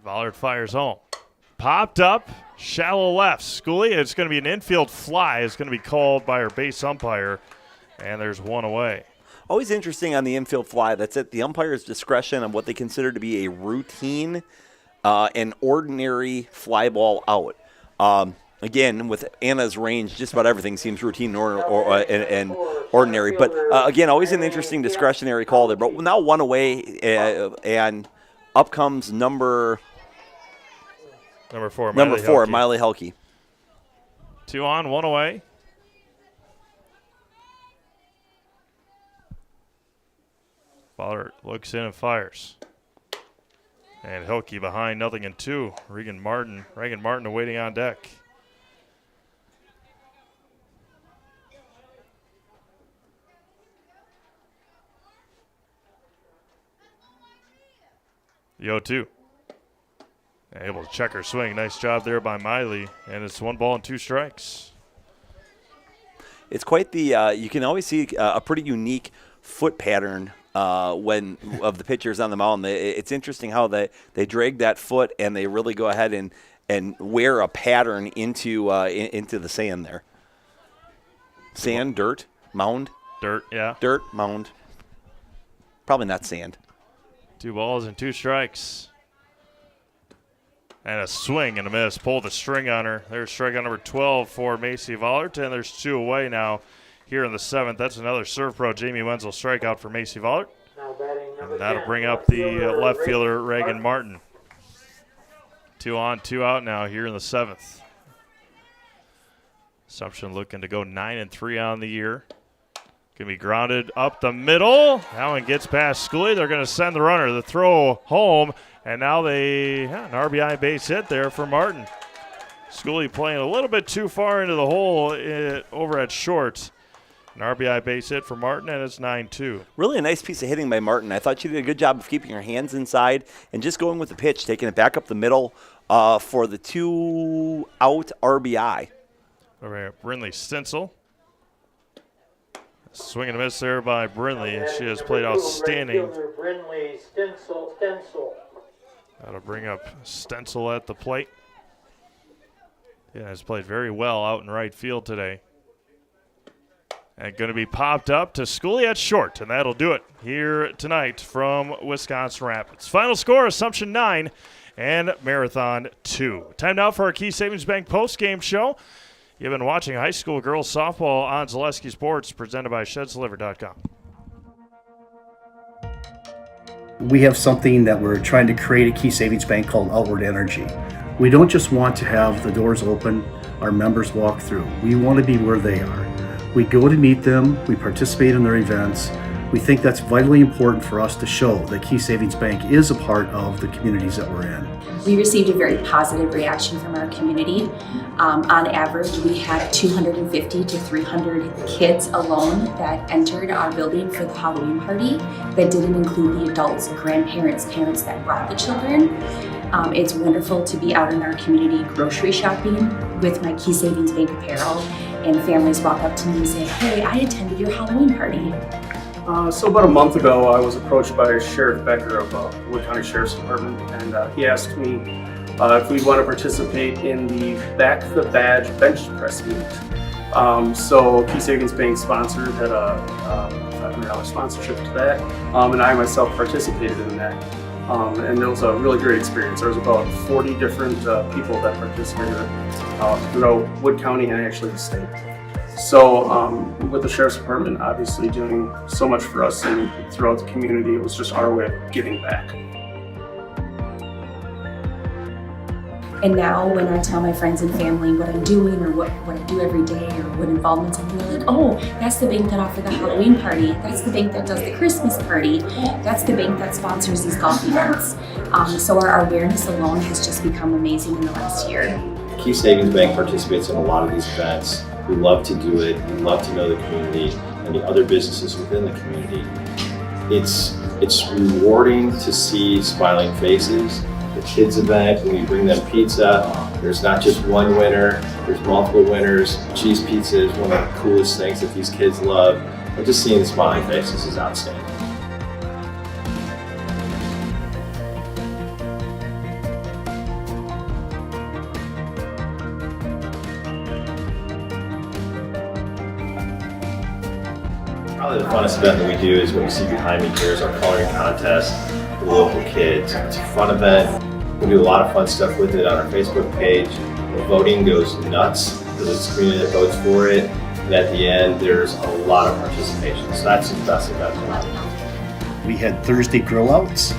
Vollert fires home. Popped up, shallow left. Schooley, it's going to be an infield fly. It's going to be called by our base umpire, and there's 1 away. Always interesting on the infield fly. That's at the umpire's discretion on what they consider to be a routine and ordinary fly ball out. Again, with Anna's range, just about everything seems routine and ordinary. But, again, always an interesting discretionary call there. But now 1 away, and up comes number 4, Miley Helke. 2 on, 1 away. Vollert looks in and fires. And Hilke behind, 0-2. Reagan Martin awaiting on deck. The 0-2. Able to check her swing. Nice job there by Miley. And it's 1 ball and 2 strikes. It's quite the, you can always see a pretty unique foot pattern when of the pitchers on the mound. It's interesting how they drag that foot and they really go ahead and wear a pattern into the sand there. Sand, dirt, mound. Dirt, yeah. Dirt, mound. Probably not sand. 2 balls and 2 strikes. And a swing and a miss. Pulled the string on her. There's strikeout number 12 for Macy Vollert, and there's 2 away now here in the 7th. That's another Serve Pro Jamie Wenzel strikeout for Macy Vollert. And that'll bring up the left fielder, Reagan Martin. 2 on, 2 out now here in the 7th. Assumption looking to go 9-3 on the year. Going to be grounded up the middle. That one gets past Scully. They're going to send the runner. The throw home. And now an RBI base hit there for Martin. Scully playing a little bit too far into the hole over at short. An RBI base hit for Martin, and it's 9-2. Really a nice piece of hitting by Martin. I thought she did a good job of keeping her hands inside and just going with the pitch, taking it back up the middle for the 2-out RBI. Over here, Brinley Stencil. Swing and a miss there by Brinley. She has played outstanding. Brinley Stencil. That'll bring up Stencil at the plate. Yeah, has played very well out in right field today. And going to be popped up to Scully at short, and that'll do it here tonight from Wisconsin Rapids. Final score, Assumption 9 and Marathon 2. Time now for our Key Savings Bank post-game show. You've been watching high school girls softball on Zaleski Sports, presented by ShedsDeliver.com. We have something that we're trying to create at Key Savings Bank called Outward Energy. We don't just want to have the doors open, our members walk through. We want to be where they are. We go to meet them, we participate in their events. We think that's vitally important for us to show that Key Savings Bank is a part of the communities that we're in. We received a very positive reaction from our community. On average, we had 250 to 300 kids alone that entered our building for the Halloween party. That didn't include the adults, grandparents, parents that brought the children. It's wonderful to be out in our community grocery shopping with my Key Savings Bank apparel, and families walk up to me and say, "Hey, I attended your Halloween party." So about a month ago, I was approached by Sheriff Becker of Wood County Sheriff's Department, and he asked me if we'd want to participate in the Back the Badge bench press meet. So Key Savings Bank sponsored, had a $500 sponsorship to that, and I myself participated in that. And it was a really great experience. There was about 40 different people that participated throughout Wood County and actually the state. So with the Sheriff's Department obviously doing so much for us and throughout the community, it was just our way of giving back. And now when I tell my friends and family what I'm doing or what I do every day or what involvements I'm doing, they're like, "Oh, that's the bank that offered the Halloween party. That's the bank that does the Christmas party. That's the bank that sponsors these golf events." So our awareness alone has just become amazing in the last year. Key Savings Bank participates in a lot of these events. We love to do it. We love to know the community and the other businesses within the community. It's rewarding to see smiling faces. The kids event, when we bring them pizza, there's not just one winner, there's multiple winners. Cheese pizza is one of the coolest things that these kids love. And just seeing the smiling faces is outstanding. Probably the funnest event that we do is what you see behind me here is our coloring contest for the local kids. It's a fun event. We do a lot of fun stuff with it on our Facebook page. The voting goes nuts because it's the community that votes for it. And at the end, there's a lot of participation. So that's the best event. We had Thursday grill outs.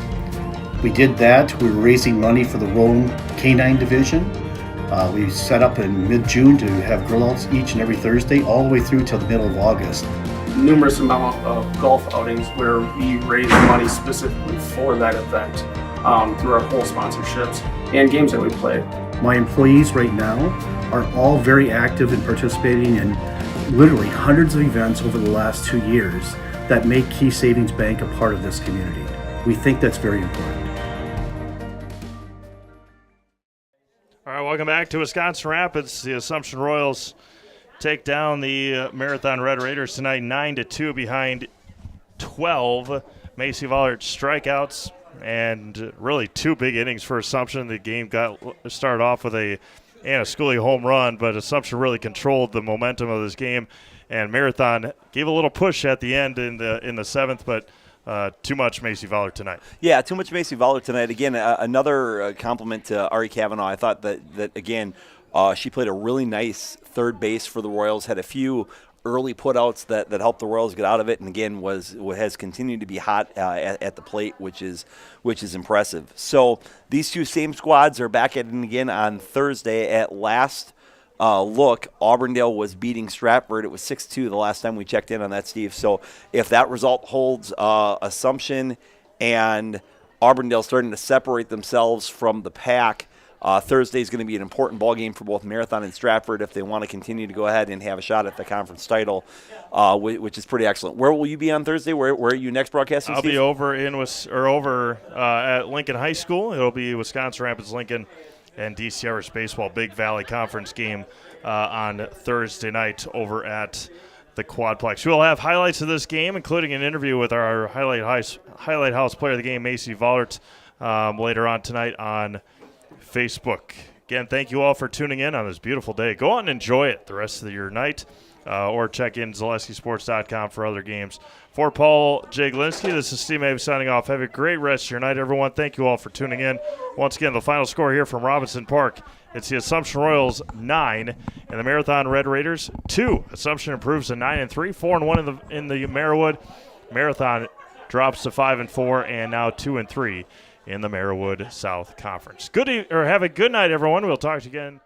We did that. We were raising money for the Rome Canine Division. We set up in mid-June to have grill outs each and every Thursday all the way through till the middle of August. Numerous amount of golf outings where we raise money specifically for that event through our whole sponsorships and games that we play. My employees right now are all very active in participating in literally hundreds of events over the last 2 years that make Key Savings Bank a part of this community. We think that's very important. All right, welcome back to Wisconsin Rapids. The Assumption Royals take down the Marathon Red Raiders tonight 9-2 behind 12 Macy Vollert strikeouts and really 2 big innings for Assumption. The game started off with a Anna Scully home run, but Assumption really controlled the momentum of this game And Marathon gave a little push at the end in the seventh, but too much Macy Vollert tonight. Yeah, too much Macy Vollert tonight. Again, another compliment to Ari Cavanaugh. I thought that again, she played a really nice third base for the Royals, had a few early putouts that helped the Royals get out of it, and again has continued to be hot at the plate, which is impressive. So these two same squads are back at it again on Thursday. At last look, Auburndale was beating Stratford. It was 6-2 the last time we checked in on that, Steve. So if that result holds, Assumption and Auburndale starting to separate themselves from the pack, Thursday is going to be an important ball game for both Marathon and Stratford if they want to continue to go ahead and have a shot at the conference title, which is pretty excellent. Where will you be on Thursday? Where are you next broadcasting, I'll Steve? be over at Lincoln High School. It'll be Wisconsin Rapids Lincoln and DC Irish Baseball Big Valley Conference game on Thursday night over at the Quadplex. We'll have highlights of this game, including an interview with our Highlight House player of the game, Macy Vollert, later on tonight on Facebook. Again, thank you all for tuning in on this beautiful day. Go out and enjoy it the rest of your night, or check in ZaleskiSports.com for other games. For Paul Jaglinski, this is Steve Mabe signing off. Have a great rest of your night, everyone. Thank you all for tuning in. Once again, the final score here from Robinson Park. It's the Assumption Royals 9 and the Marathon Red Raiders 2. Assumption improves to 9-3, 4-1 in the Merriwood. Marathon drops to 5-4 and now 2-3 in the Merriwood South Conference. Have a good night, everyone. We'll talk to you again